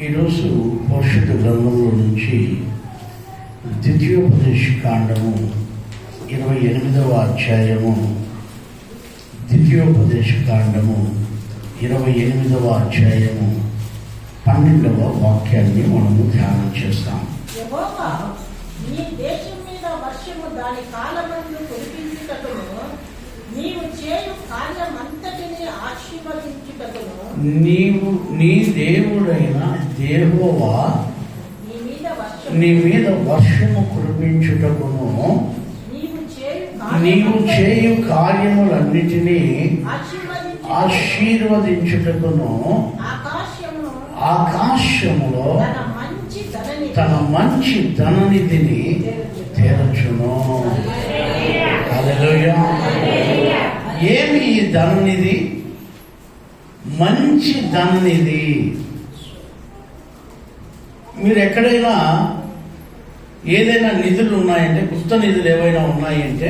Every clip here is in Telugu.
ఈరోజు పరిశుద్ధ గ్రంథంలో నుంచి ద్వితీయోపదేశ కాండము 28వ అధ్యాయము, ద్వితీయోపదేశ కాండము 28వ అధ్యాయము 12వ వాక్యాన్ని మనము ధ్యానం చేస్తాం. యెహోవా నీ దేశం మీద వర్షము దాని కాలమందు కురిపించుటకును, నీవు చేయు కార్యమంతటిని ఆశీర్వదించుటకును, నీ దేవుడైన యెహోవా నీ మీద వర్షము కురిపించుటకును, నీవు చేయు కార్యములన్నిటినీ ఆశీర్వదించుటకును ఆకాశములో తన మంచి ధననిధిని తెరచును. హల్లెలూయా. ఏమి ఈ ధననిధి? మంచి ధననిధి. మీరు ఎక్కడైనా ఏదైనా నిధులు ఉన్నాయంటే, గుప్త నిధులు ఏవైనా ఉన్నాయంటే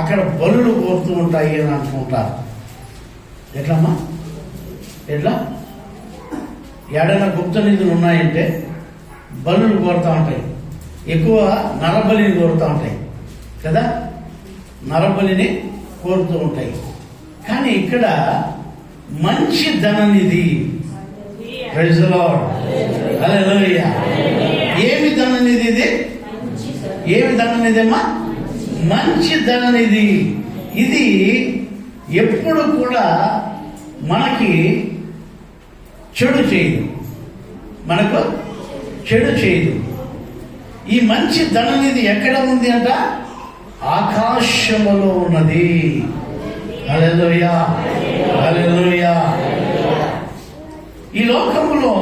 అక్కడ బలులు కోరుతూ ఉంటాయి అని అనుకుంటారు. ఎట్లమ్మా? ఎట్లా? ఏడైనా గుప్త నిధులు ఉన్నాయంటే బలులు కోరుతూ ఉంటాయి. ఎక్కువ నరబలిని కోరుతూ ఉంటాయి కదా, నరబలిని కోరుతూ ఉంటాయి. కానీ ఇక్కడ మంచి ధననిధి. Praise the Lord. హల్లెలూయా. ఏమి ధననిధి ఇది? ఏమి ధననిధి అమ్మా? మంచి ధననిధి. ఇది ఎప్పుడు కూడా మనకి చెడు చేయదు, మనకు చెడు చేయదు. ఈ మంచి ధననిధి ఎక్కడ ఉంది అంట? ఆకాశములో ఉన్నది. హల్లెలూయా, హల్లెలూయా. ఈ లోకములో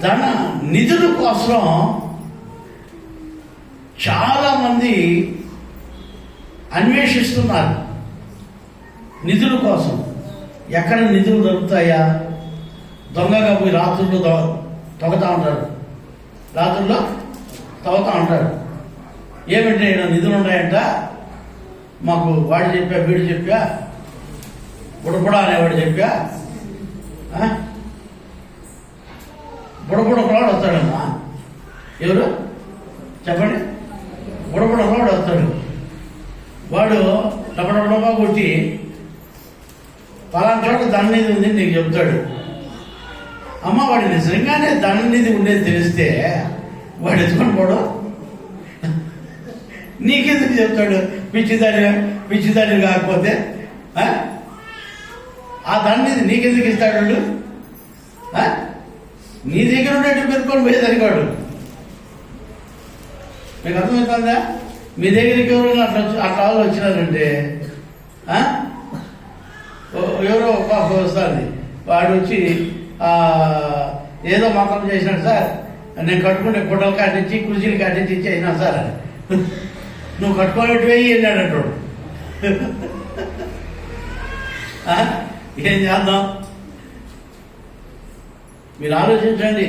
ధన నిధుల కోసం చాలా మంది అన్వేషిస్తున్నారు. నిధుల కోసం ఎక్కడ నిధులు దొరుకుతాయా? దొంగగా పోయి రాత్రుల్లో తవ్వుతూ ఉంటారు, రాత్రుల్లో తవ్వుతూ ఉంటారు. ఏమంటే నిధులు ఉన్నాయంట, మాకు వాడు చెప్పా, వీడు చెప్పా, బుడబుడ అనేవాడు చెప్పా. బుడబుడ ఒకవాడు వస్తాడమ్మా. ఎవరు చెప్పండి? బుడబుడ ఒకవాడు వస్తాడు. వాడు డబ్బా కొట్టి పలానా చోట ధననిధి ఉంది నీకు చెప్తాడు. అమ్మ, వాడి నిజంగానే ధననిధి ఉండేది తెలిస్తే వాడు ఎత్తుకొని పోవడం నీకెందుకు చెప్తాడు? పిచ్చిదాడి కాకపోతే ఆ ధననిధి నీకెందుకు ఇస్తాడు? నీ దగ్గర ఉన్నట్టు పెట్టుకొని పోయేదానికి వాడు. మీకు అర్థమవుతుందా? మీ దగ్గరికి ఎవరైనా అట్లా వాళ్ళు వచ్చినారంటే ఎవరో పాప వస్తుంది, వాడు వచ్చి ఏదో మాత్రం చేసినాడు సార్, నేను కట్టుకుంటే గుడ్డలు కాటించి కుర్చీలు కాటించి ఇచ్చి అయినా సార్ నువ్వు కట్టుకోలేట్టు వెయ్యి అన్నాడు అంటాడు. ఏం చేద్దాం? మీరు ఆలోచించండి.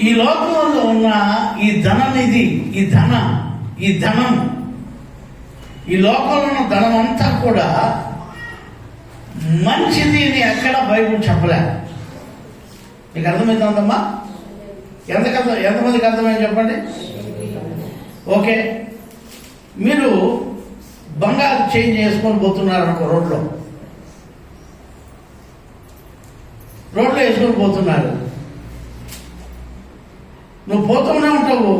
ఈ లోకంలో ఉన్న ఈ ధననిధి, ఈ ధనం, ఈ లోకంలో ఉన్న ధనం అంతా కూడా మంచిది అని ఎక్కడ బైబుల్ చెప్పలే. మీకు అర్థమవుతుందమ్మా? ఎంతమందికి అర్థమైంది చెప్పండి? ఓకే, మీరు బంగారు చేంజ్ చేసుకొని పోతున్నారనుకో, రోడ్లో వేసుకొని పోతున్నారు. నువ్వు పోతూనే ఉంటావు,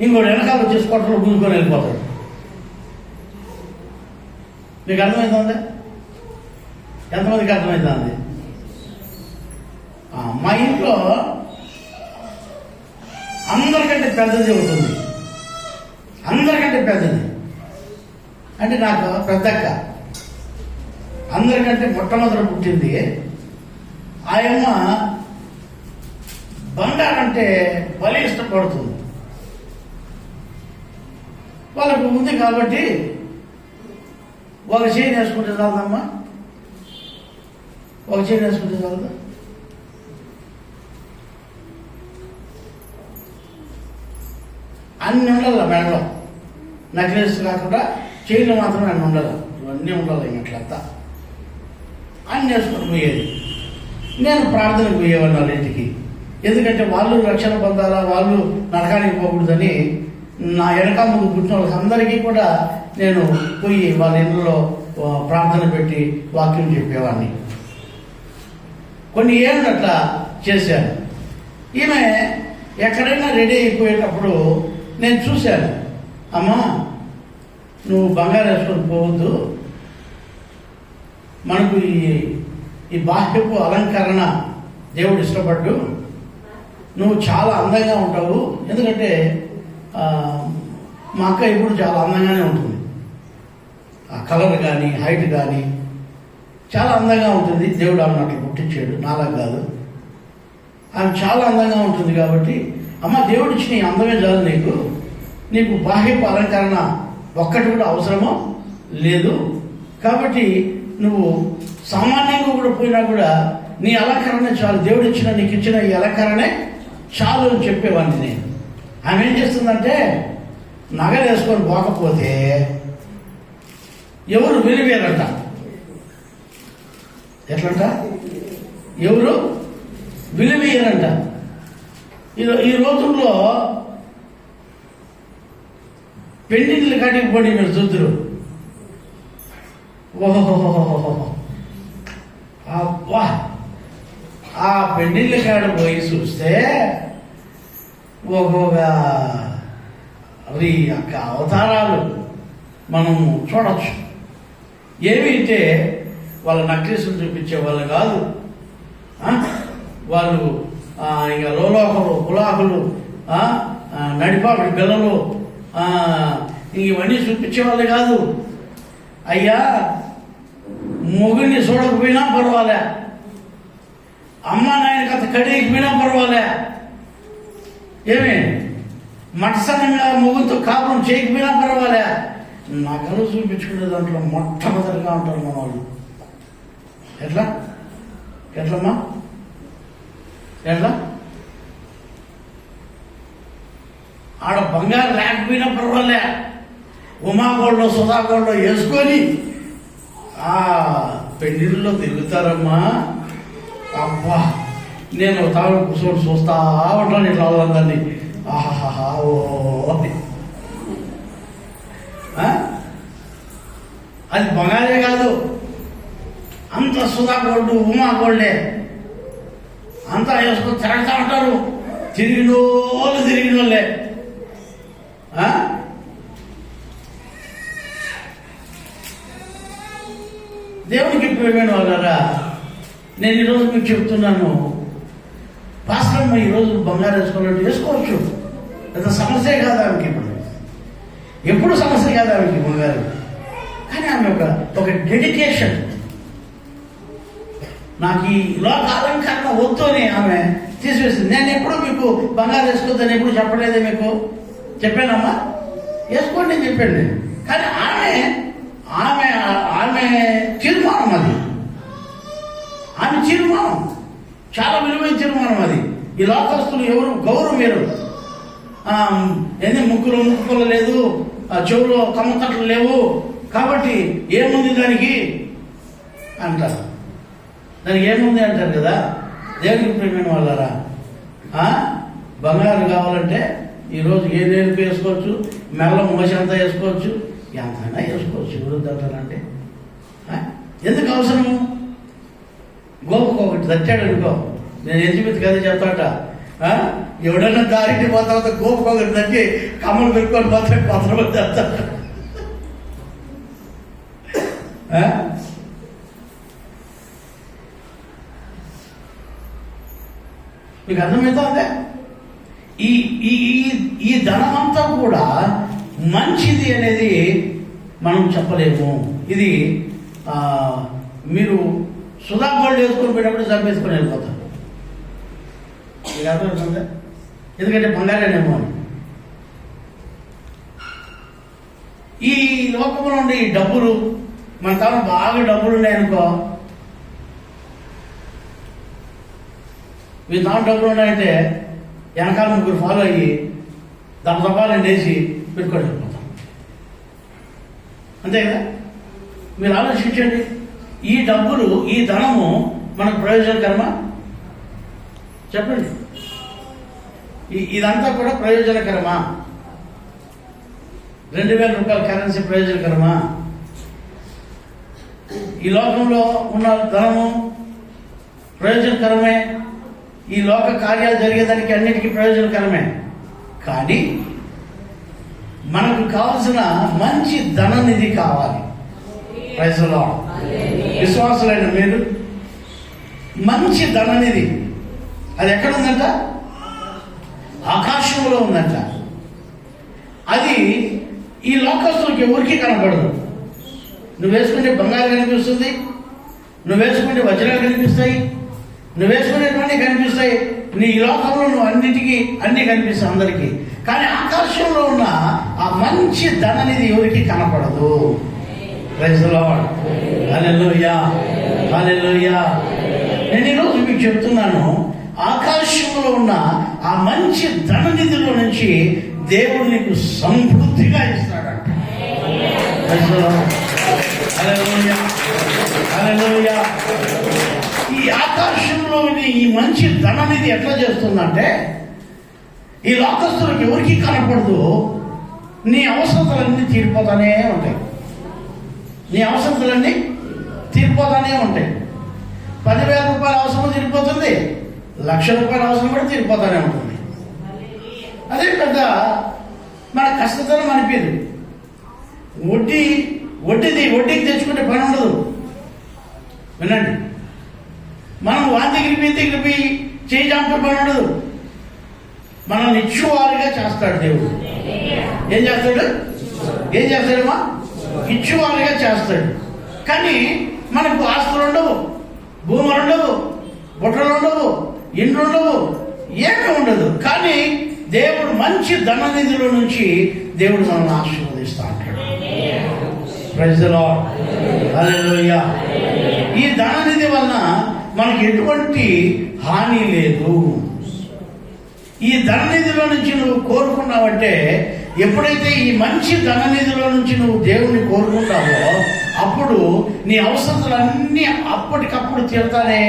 ఇంకోటి వెనకాల వచ్చేసి కొట్టలో గుంజుకొని వెళ్ళిపోతాడు. మీకు అర్థమవుతుందా? ఎంతమందికి అర్థమవుతుంది? మా ఇంట్లో అందరికంటే పెద్దది ఉంటుంది. అందరికంటే పెద్దది అంటే నాకు పెద్దక్క. అందరికంటే మొట్టమొదట పుట్టింది. ఆయమ్మ బంగారంటే బలి ఇష్టపడుతుంది. వాళ్ళకు ఉంది కాబట్టి ఒక చేయి వేసుకుంటే చాలదమ్మా, ఒక చేయి వేసుకుంటే చాలదా? అన్ని ఉండాలి మెడలో, నెక్లెస్ కాకుండా చైన్లు మాత్రమే అన్ని ఉండాలి. ఇవన్నీ ఉండాలి. ఇట్లంతా అని నేర్చుకుని పోయేది. నేను ప్రార్థనకు పోయేవాడిని వాళ్ళ ఇంటికి. ఎందుకంటే వాళ్ళు రక్షణ పొందాలా, వాళ్ళు నరకానికి పోకూడదని నా వెనక ముందు పుట్టిన వాళ్ళకి అందరికీ కూడా నేను పోయి వాళ్ళ ఇళ్ళలో ప్రార్థన పెట్టి వాక్యం చెప్పేవాడిని. కొన్ని ఏళ్ళు అట్లా చేశాను. ఈమె ఎక్కడైనా రెడీ అయిపోయేటప్పుడు నేను చూశాను, అమ్మా నువ్వు బంగారు వేసుకొని పోవద్దు, మనకు ఈ బాహ్యపు అలంకరణ దేవుడు ఇష్టపడ్డు, నువ్వు చాలా అందంగా ఉంటావు. ఎందుకంటే మా అక్క ఇప్పుడు చాలా అందంగానే ఉంటుంది, ఆ కలర్ కానీ హైట్ కానీ చాలా అందంగా ఉంటుంది. దేవుడు ఆమెను అట్లా పుట్టించాడు, నాలా కాదు. ఆమె చాలా అందంగా ఉంటుంది కాబట్టి అమ్మ దేవుడు ఇచ్చిన ఈ అందమే చాలు, నీకు బాహ్యపు అలంకరణ ఒక్కటి కూడా అవసరమో లేదు. కాబట్టి నువ్వు సామాన్యంగా కూడా పోయినా కూడా నీ అలంకరణ చాలు, దేవుడు ఇచ్చిన నీకు ఇచ్చిన ఈ అలంకరణే చాలు అని చెప్పేవాడిని నేను. ఆమె ఏం చేస్తుందంటే నగలు వేసుకొని పోకపోతే ఎవరు వెలివేరంట. ఎట్లంట? ఎవరు విలువేయరంట. ఈ రోజుల్లో పెళ్లిళ్ళు కాటికి పోయి మీరు చూద్దరు, ఓహో అబ్బా, ఆ పెళ్లిళ్ళ కాడ పోయి చూస్తే ఒక్కొక్క అవి యొక్క అవతారాలు మనం చూడవచ్చు. ఏమిటే వాళ్ళ నక్లీసులు చూపించే వాళ్ళు కాదు, వాళ్ళు ఇక లోలోకలు కులాకులు నడిపాడు పిల్లలు ఇవన్నీ చూపించేవాళ్ళే కాదు. అయ్యా మొగుడిని చూడకపోయినా పర్వాలే, అమ్మ నాయన కథ కడిగిపోయినా పర్వాలే, ఏమి మటసనంగా మొగుడితో కాపురం చేయకపోయినా పర్వాలే, నగలు చూపించుకునే దాంట్లో మొట్టమొదటిగా ఉంటారు మన వాళ్ళు. ఎట్లమ్మా ఎట్లా? ఆడ బంగారు లేకపోయినా పర్వాలే, ఉమాగోళ్ళు సుధాగోళ్ళు వేసుకొని ఆ పెళ్లిళ్ళలో తిరుగుతారమ్మా. అబ్బా, నేను తాను కూర్చొని చూస్తా ఉంటాను ఇట్లా వాళ్ళందరినీ. ఆహాహా ఓ అది బంగారే కాదు, అంత సుధాగోళ్ళు ఉమాగోళ్ళే అంతా వేసుకొని తిరగతా ఉంటారు. తిరిగిన వాళ్ళే. దేవునికి ప్రియమైన వాళ్ళరా, నేను ఈరోజు మీకు చెప్తున్నాను, పాస్టర్మ్మ ఈరోజు బంగారు వేసుకోవాలంటే వేసుకోవచ్చు, పెద్ద సమస్యే కాదు ఆమెకి. ఎప్పుడు సమస్య కాదు ఆమెకి బంగారు. కానీ ఆమె ఒక డెడికేషన్, నాకు ఈ లోక అలంకరణ వద్దు అని ఆమె తీసివేసింది. నేను ఎప్పుడు మీకు బంగారు వేసుకోవద్దని ఎప్పుడు చెప్పలేదే, మీకు చెప్పానమ్మా, వేసుకోండి అని చెప్పాను నేను. కానీ ఆమె ఆమె ఆమె తీర్మానం అది, ఆమె తీర్మానం చాలా విలువైన తీర్మానం అది. ఈ లోకస్తులు ఎవరు గౌరవం వేరు, ఎన్ని ముక్కులు లేదు, చెవులో కమ్మతట్లు లేవు, కాబట్టి ఏముంది దానికి అంటారు. దానికి ఏముంది అంటారు కదా. దేవునికి ప్రియమైన వాళ్ళరా, బంగారు కావాలంటే ఈరోజు ఏ నేర్పు వేసుకోవచ్చు, మెల్ల మోసి అంతా వేసుకోవచ్చు, ఎంతైనా వేసుకోవచ్చు. ఎవరు అంటారంటే ఎందుకు అవసరము? గోపుకు ఒకటి తచ్చాడు అనుకో, నేను ఎలిజబెత్ కదే చెప్తాట, ఎవడన్నా దారికి పోతా గోపుకు ఒకటి తచ్చి కమ్మలు పెట్టుకొని పోతాడు, పత్రం చెప్తాడు. మీకు అర్థమవుతుందే? ఈ ధనమంతా కూడా మంచిది అనేది మనం చెప్పలేము. ఇది మీరు సుధాగోళ్ళు వేసుకొని పోయినప్పుడు చంపేసుకొని వెళ్ళిపోతారు. మీకు అర్థమవుతుందే? ఎందుకంటే బంగారేనేమో అని. ఈ లోకంలో ఉండే ఈ డబ్బులు, మన తన బాగా డబ్బులు ఉన్నాయనుకో, మీ తాను డబ్బులు ఉన్నాయంటే వెనకాల ముగ్గురు ఫాలో అయ్యి దప్పదప్పాలని వేసి పెట్టుకొని వెళ్ళిపోతాం. అంతే కదా? మీరు ఆలోచించండి, ఈ డబ్బులు, ఈ ధనము మనకు ప్రయోజనకరమా? చెప్పండి. ఇదంతా కూడా ప్రయోజనకరమా? 2000 రూపాయల కరెన్సీ ప్రయోజనకరమా? ఈ లోకంలో ఉన్న ధనము ప్రయోజనకరమే. ఈ లోక కార్యాలు జరిగేదానికి అన్నిటికీ ప్రయోజనకరమే. కానీ మనకు కావాల్సిన మంచి ధననిధి కావాలి. Praise the Lord. విశ్వాసులైన మీరు మంచి ధననిధి అది ఎక్కడుందంట? ఆకాశంలో ఉందంట. అది ఈ లోకస్తులకు ఎవరికి కనపడదు. నువ్వు వేసుకుంటే బంగారు కనిపిస్తుంది, నువ్వు వేసుకుంటే వజ్రాలు కనిపిస్తాయి, నువ్వు వేసుకునేటువంటి కనిపిస్తాయి. నీ లోకంలో నువ్వు అన్ని కనిపిస్తాయి అందరికీ. కానీ ఆకాశంలో ఉన్న ఆ మంచి ధననిధి ఎవరికి కనపడదు. Praise the Lord. హల్లెలూయా, హల్లెలూయా. నేను ఈరోజు మీకు చెప్తున్నాను, ఆకాశంలో ఉన్న ఆ మంచి ధననిధిలో నుంచి దేవుడు నీకు సమృద్ధిగా ఇస్తాడంట. Praise the Lord. హల్లెలూయా, హల్లెలూయా. ఈ ఆకాశంలో ఈ మంచి ధననిధి ఎట్లా చేస్తుందంటే, ఈ లోకస్తులకు ఎవరికి కనపడదు. నీ అవసరతలన్నీ తీరిపోతానే ఉంటాయి. నీ అవసరతలన్నీ తీరిపోతానే ఉంటాయి. 10,000 రూపాయల అవసరం తీరిపోతుంది, 1,00,000 రూపాయల అవసరం కూడా తీరిపోతానే ఉంటుంది. అదే పెద్ద మన కష్టతరం అనిపించదు. వడ్డీకి తెచ్చుకుంటే పని ఉండదు. వినండి, మనం వాని దగ్గరికి పోయి చేయి జాంపే పని ఉండదు. మనల్ని ఇచ్చువారుగా చేస్తాడు దేవుడు. ఏం చేస్తాడమ్మా? ఇచ్చువారుగా చేస్తాడు. కానీ మనకు ఆస్తులు ఉండవు, భూములు ఉండవు, బుట్టలు ఉండవు, ఇండ్లు ఉండవు, ఏమీ ఉండదు. కానీ దేవుడు మంచి ధననిధిలో నుంచి దేవుడు మనల్ని ఆశీర్వదిస్తూ ఉంటాడు. Praise the Lord. హల్లెలూయా. ఈ ధననిధి వలన మనకి ఎటువంటి హాని లేదు. ఈ ధననిధిలో నుంచి నువ్వు కోరుకున్నావంటే, ఎప్పుడైతే ఈ మంచి ధననిధిలో నుంచి నువ్వు దేవుణ్ణి కోరుకుంటావో అప్పుడు నీ అవసరాలన్నీ అప్పటికప్పుడు తీరుతానే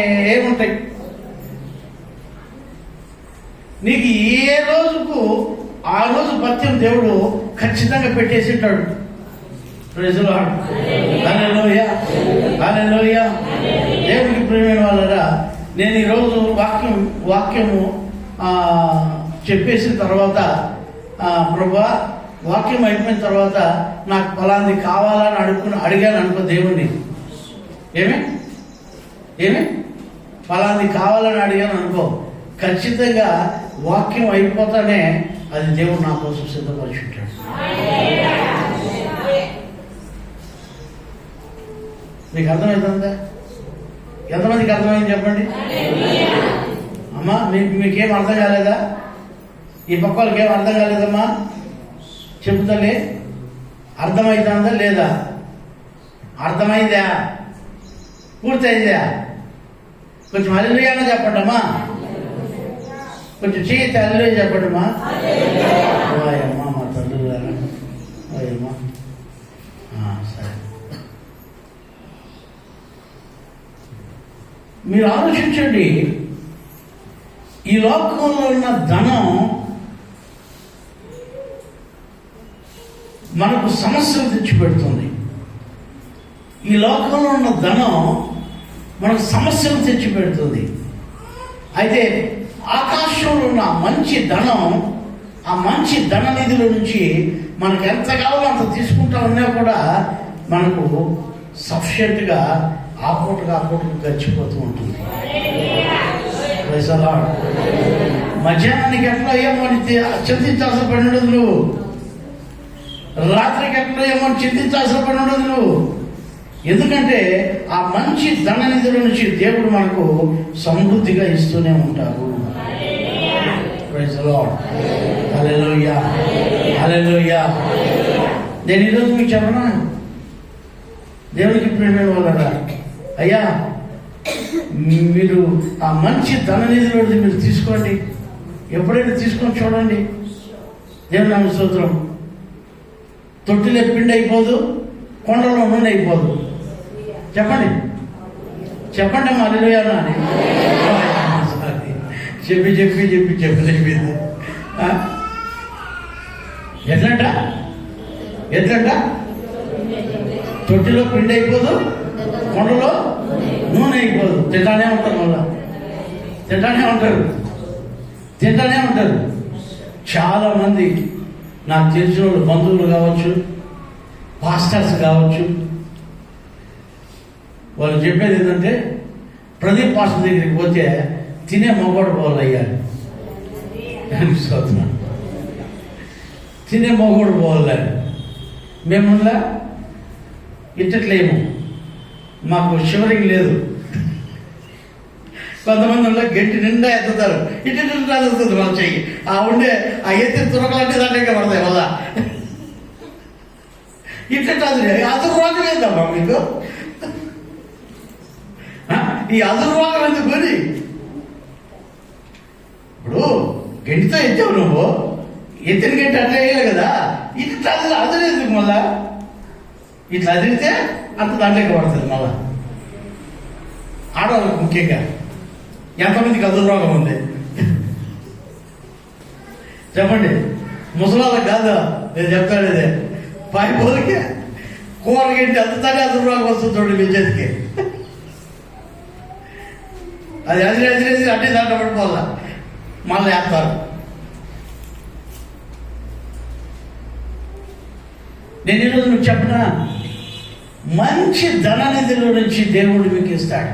ఉంటాయి. నీకు ఏ రోజుకు ఆ రోజు పత్యం దేవుడు ఖచ్చితంగా పెట్టేసి ఉంటాడు. Praise the Lord. హల్లెలూయా, హల్లెలూయా. దేవునికి ప్రియమైన వాళ్ళరా, నేను ఈరోజు వాక్యము చెప్పేసిన తర్వాత, ప్రభువా వాక్యం అయిపోయిన తర్వాత నాకు ఫలాంది కావాలని అడిగాను అనుకో దేవుణ్ణి. ఏమి ఫలాంది కావాలని అడిగాను అనుకో, ఖచ్చితంగా వాక్యం అయిపోతానే అది దేవుడు నా కోసం సిద్ధపరిచుంటాడు. మీకు అర్థమవుతుందా? ఎంతమందికి అర్థమైంది చెప్పండి అమ్మా. మీకేం అర్థం కాలేదా? ఈ పక్క వాళ్ళకి ఏం అర్థం కాలేదమ్మా? చెబుతలే. అర్థమవుతుందా లేదా? అర్థమైందా? పూర్తయిందా? కొంచెం హల్లెలూయా చెప్పండి అమ్మా. కొంచెం చేతి హల్లెలూయా చెప్పండి అమ్మా. అమ్మా మా తల్లి గారు అమ్మా. సరే, మీరు ఆలోచించండి. ఈ లోకంలో ఉన్న ధనం మనకు సమస్యలు తెచ్చిపెడుతుంది. ఈ లోకంలో ఉన్న ధనం మనకు సమస్యలు తెచ్చిపెడుతుంది. అయితే ఆకాశంలో ఉన్న మంచి ధనం, ఆ మంచి ధననిధిలో నుంచి మనకు ఎంత కావాలో అంత తీసుకుంటా ఉన్నా కూడా మనకు సఫిషియెంట్గా ఆపూటకు గడిచిపోతూ ఉంటుంది. మధ్యాహ్నానికి ఎట్లా ఏమో చింతించాల్సిన పని ఉండదు నువ్వు. రాత్రికి ఎట్లా ఏమో చింతించాల్సిన పని ఉండదు నువ్వు. ఎందుకంటే ఆ మంచి ధననిధిలో నుంచి దేవుడు మనకు సమృద్ధిగా ఇస్తూనే ఉంటారు. Praise the Lord. హల్లెలూయా, హల్లెలూయా. నేను ఈరోజు మీకు చెప్పనా, దేవునికి ప్రియమైన వాళ్ళరా, అయ్యా మీరు ఆ మంచి ధననిధిలో మీరు తీసుకోండి. ఎప్పుడైనా తీసుకొని చూడండి. దేవుని నామ స్తోత్రం. తొట్టిలో పిండి అయిపోదు, కొండలో నుండి అయిపోదు. చెప్పండి, చెప్పండి అమ్మా హల్లెలూయా అని. చెప్పి చెప్పి చెప్పి చెప్పలేదు. ఎట్లంట ఎట్లంట? తొట్టిలో పిండి అయిపోదు, కొండలో నూనె అయిపోదు. తింటానే ఉంటారు, మళ్ళా తింటానే ఉంటారు. చాలా మంది నాకు తెలిసిన వాళ్ళు, బంధువులు కావచ్చు, పాస్టర్స్ కావచ్చు, వాళ్ళు చెప్పేది ఏంటంటే ప్రదీప్ పాస్టర్ దగ్గరికి పోతే తినే మొగోడు పోవాలి అయ్యాలి. తినే మొగోడు పోవాలి. మేములా ఇట్టట్లేము, మాకు షివరింగ్ లేదు. కొంతమంది గట్టి నిండా ఎత్తుతారు, ఇటు ఎత్తుతుంది వాళ్ళ చెయ్యి. ఆ ఉండే ఆ ఎత్తి తురకలంటే దాంట్లో పడతాయి వల్ల. ఇట్లా అసలు రోగం ఏందమ్మా మీకు? ఈ అసలు రోగం ఎందుకు? కొని ఇప్పుడు గంటితో ఎత్తావు, నువ్వు ఎత్తిన గంటి అట్లా వేయలే కదా. ఇట్లా అదిలేదు మళ్ళా. ఇట్లా అదిరితే అంత దాంట్లోకి పడుతుంది మళ్ళా. ఆడవాళ్ళకి ముఖ్యంగా ఎంతమందికి అదురు రోగం ఉంది చెప్పండి? ముసలాళ్ళకి కాదు నేను చెప్తాను. ఇదే పైపోలకి కూరగంటి అంతతానే అదురు రోగం వస్తుంది చూడండి మీ చేతికి. అది అదిరేసి అన్ని దాంట్లో పడిపోవాలా, మళ్ళీ వేస్తారు. నేను ఈరోజు నువ్వు చెప్పిన మంచి ధననిధిలో నుంచి దేవుడు మీకు ఇస్తాడు.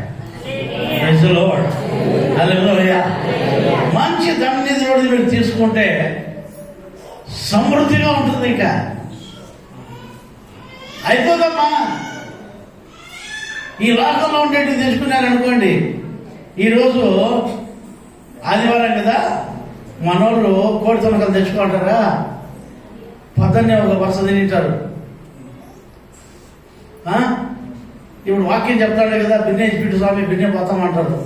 మంచి ధననిధిలో మీరు తీసుకుంటే సమృద్ధిగా ఉంటుంది. ఇంకా అయిపోదమ్మా. ఈ లోకంలో ఉండేవి తీసుకున్నారనుకోండి. ఈరోజు ఆదివారం కదా, మనోళ్ళు కోడి తొనకలు తెచ్చుకుంటారా, పొద్దున్నే ఒక వరుస తింటారు. ఇప్పుడు వాక్యం చెప్తాడు కదా, బిన్నె ఇచ్చిపెట్టి స్వామి బిన్నె పోతామంటారు.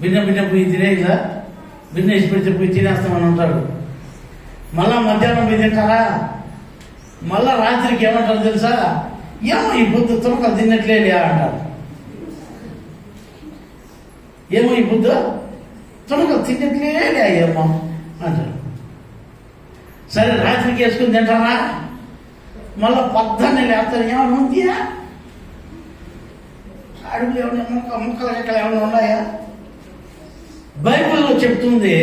బిన్నె పోయి తినేదా, బిన్నె ఇచ్చిపెడితే పోయి తినేస్తామని అంటారు. మళ్ళా మధ్యాహ్నం పోయి తింటారా, మళ్ళా రాత్రికి ఏమంటారు తెలుసా? ఏమో ఈ బుద్ధు తొనకలు తిన్నట్లేదు అంటారు. ఏమో ఈ బుద్ధ తొనకలు తిన్నట్లేదు ఏమో అంటారు. సరే రాత్రికి వేసుకుని తింటారా, మళ్ళా పొద్దున్నే లేస్తారు. ఏమన్నా ఉందియా అడుగులు, ఏమన్నా ముక్కలు ఎక్కడ ఏమన్నా ఉన్నాయా? బైబిల్లో చెప్తుంది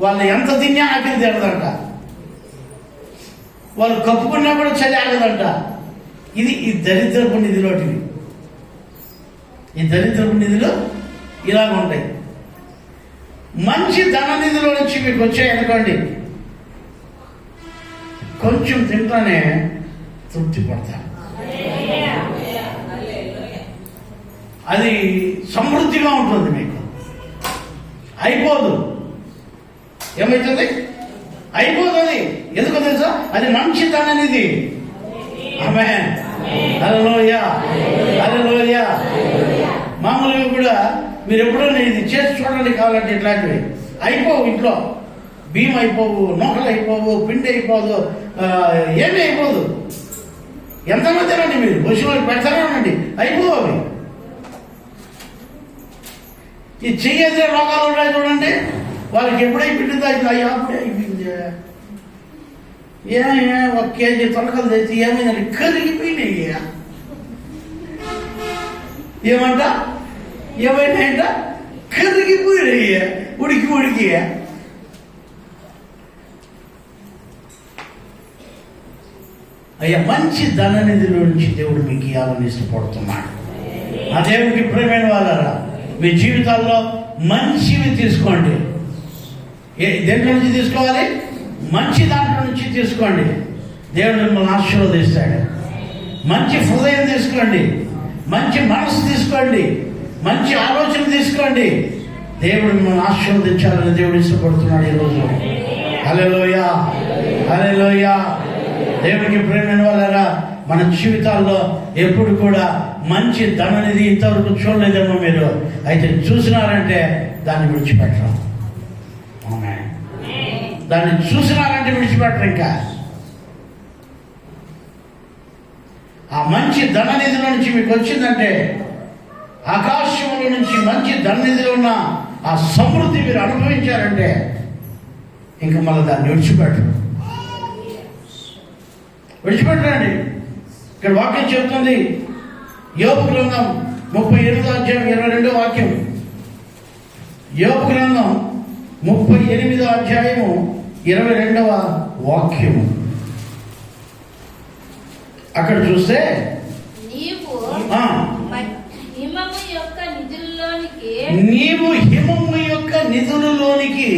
వాళ్ళు ఎంత తిన్నా ఆకలి తీరదంట, వాళ్ళు కప్పుకున్నా కూడా చలి ఆగదంట. ఇది ఈ దరిద్రపు నిధిలోటివి. ఈ దరిద్రపు నిధులు ఇలాగ ఉంటాయి. మంచి ధన నిధిలో నుంచి మీకు వచ్చాయనుకోండి, కొంచెం తింటానే తృప్తి పడతారు. అది సమృద్ధిగా ఉంటుంది, మీకు అయిపోదు. ఏమవుతుంది? అయిపోదు. అది ఎందుకో తెలుసా? అది మంచి ధననిధి. ఆమేన్, హల్లెలూయా, హల్లెలూయా. మామూలుగా కూడా మీరు ఎప్పుడైనా ఇది చేసి చూడండి కావాలంటే, ఇట్లాంటివి అయిపోవు. ఇంట్లో బియ్యం అయిపోవు, నూకలు అయిపోవు, పిండి అయిపోదు, ఏమీ అయిపోదు. ఎంతమంది రండి మీరు పశువులకు పెడతానే ఉండండి, అయిపోవు అవి. ఈ చెయ్యేసే రోగాలు ఉన్నాయి చూడండి, వాళ్ళకి ఎప్పుడైపోయిందో అయ్యా అప్పుడే అయిపోయింది. ఒక కేజీ తొలకలు తెచ్చి ఏమైందండి, కరిగిపోయినాయి. ఏమంట? ఏమైనాయంట? కరిగిపోయినాయి, ఉడికి. అయ్యా, మంచి ధననిధిలో నుంచి దేవుడు మీకు ఇవ్వాలని ఇష్టపడుతున్నాడు. ఆ దేవుడికి ప్రియమైన వాళ్ళరా, మీ జీవితాల్లో మంచివి తీసుకోండి. దేంట్లో నుంచి తీసుకోవాలి? మంచి దాంట్లో నుంచి తీసుకోండి. దేవుడు మిమ్మల్ని ఆశీర్వదిస్తాడు. మంచి హృదయం తీసుకోండి, మంచి మనసు తీసుకోండి, మంచి ఆలోచన తీసుకోండి. దేవుడు మిమ్మల్ని ఆశీర్వదించాలని దేవుడు ఇష్టపడుతున్నాడు ఈరోజు. హల్లెలూయా, హల్లెలూయా. దేవుడికి ప్రేమైన వాళ్ళరా, మన జీవితాల్లో ఎప్పుడు కూడా మంచి ధననిధి ఇంతవరకు చూడలేదేమో మీరు. అయితే చూసినారంటే దాన్ని విడిచిపెట్టరు. దాన్ని చూసినారంటే విడిచిపెట్టరు. ఇంకా ఆ మంచి ధననిధిలో నుంచి మీకు వచ్చిందంటే ఆకాశముల నుంచి మంచి ధన్యతలో ఉన్న ఆ సమృద్ధి మీరు అనుభవించారంటే ఇంకా మళ్ళీ దాన్ని విడిచిపెట్టరండి. ఇక్కడ వాక్యం చెప్తుంది, యోబు గ్రంథం 38వ అధ్యాయం 22వ వాక్యం. యోబు గ్రంథం 38వ అధ్యాయము 22వ వాక్యము. అక్కడ చూస్తే నీవు హిమము యొక్క నిధులలోనికి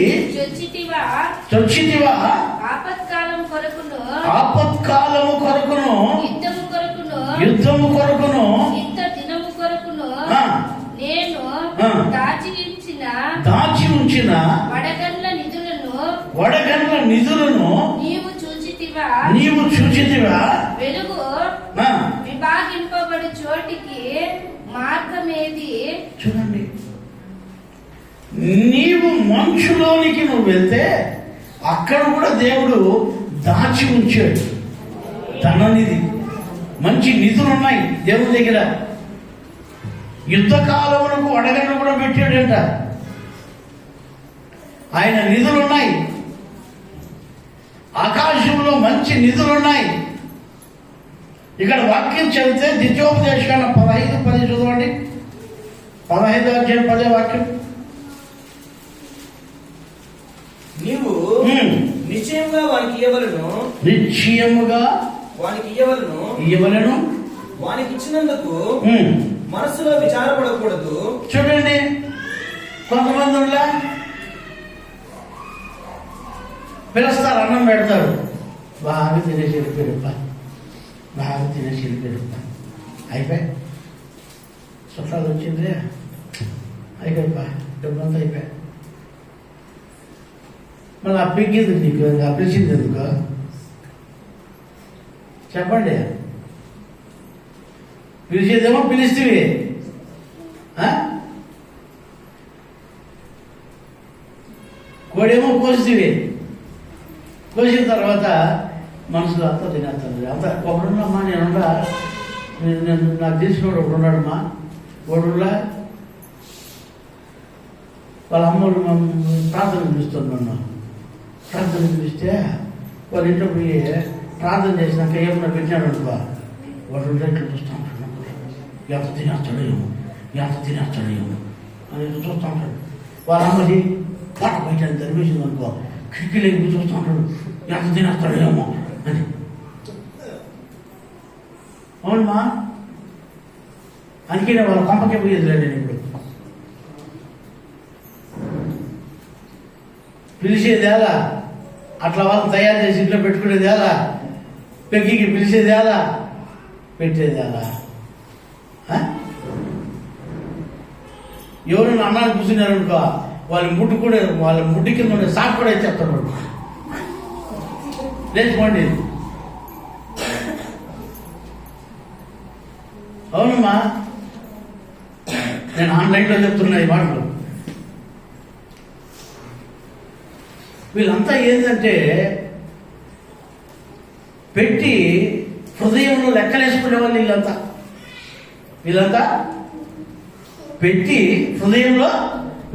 చొచ్చితివా, ఆపత్కాలము కొరకును యుద్ధము కొరకును నేను దాచి ఉంచిన వడగండ్ల నిధులను నీవు చూచితివా, వెలుగు విభాగింపబడి చోటికి మార్గమేది. చూడండి, నీవు మంచులోనికి నువ్వు వెళ్తే అక్కడ కూడా దేవుడు దాచి ఉంచాడు తన నిధి. మంచి నిధులు ఉన్నాయి దేవుడి దగ్గర. యుద్ధకాలమునకు వడగండ్లు కూడా పెట్టాడంట. ఆయన నిధులున్నాయి, ఆకాశంలో మంచి నిధులున్నాయి. ఇక్కడ వాక్యం చదివితే ద్వితీయోపదేశకాండం 15:10 చదవండి. 15వ అధ్యాయం 10వ వాక్యం. నీవు నిశ్చయముగా వానికి ఇయ్యవలను, వానికి ఇచ్చినందుకు మనసులో విచారపడకూడదు. చూడండి, కొంతమంది పిలుస్తారు, అన్నం పెడతారు, బాగా తినేసి వెళ్ళిపోయాడుప్ప, అయిపోయి చుట్టాలు వచ్చింది, అయిపోయిపా డబ్బంతా అయిపోయా. మళ్ళీ అప్పింది నీకు, అప్పించింది ఎందుకు చెప్పండి. పిలిచేదేమో పిలిస్తేవి, కోడేమో కోసివి. కోసిన తర్వాత మనసులో అంతా తినేస్తాను. అంతా ఒకడున్నమ్మా, నేనుండా, నాకు తెలిసినోడు ఒకడు ఉన్నాడమ్మా. వాడులా వాళ్ళ అమ్మోళ్ళు ప్రార్థన పిలుస్తున్నాను. ప్రార్థన పిలిస్తే వాళ్ళ ఇంట్లో పోయి ప్రార్థన చేసినాక ఏమన్నా పెట్టాడు అనుకో, వాడు ఇట్లా చూస్తూ ఉంటాడు, ఎంత తినేస్తాడేమో అని చూస్తూ ఉంటాడు. వాళ్ళ అమ్మది పాట బయట తెలివేసింది అనుకో, కిటికీలోకి చూస్తూ ఉంటాడు, ఎంత తినేస్తాడేమో అని. అవునమ్మా, అందుకే వాళ్ళ కొంపకే పోయేది లేదు. నేను ఇప్పుడు పిలిచేదేలా, అట్లా వాళ్ళని తయారు చేసి ఇంట్లో పెట్టుకునేదేలా, పెక్కికి పిలిచేదేలా, పెట్టేదేలా. ఎవరైనా అన్నాన్ని కూర్చున్నారనుకో, వాళ్ళ ముడ్డి కింద ఉండే సాకు కూడా చెప్తాడు, లేచిపోండి. అవునమ్మా, నేను ఆన్లైన్లో చెప్తున్నా ఈ మాటలు. వీళ్ళంతా ఏంటంటే పెట్టి హృదయంలో లెక్కలేసుకునే వాళ్ళు. వీళ్ళంతా పెట్టి హృదయంలో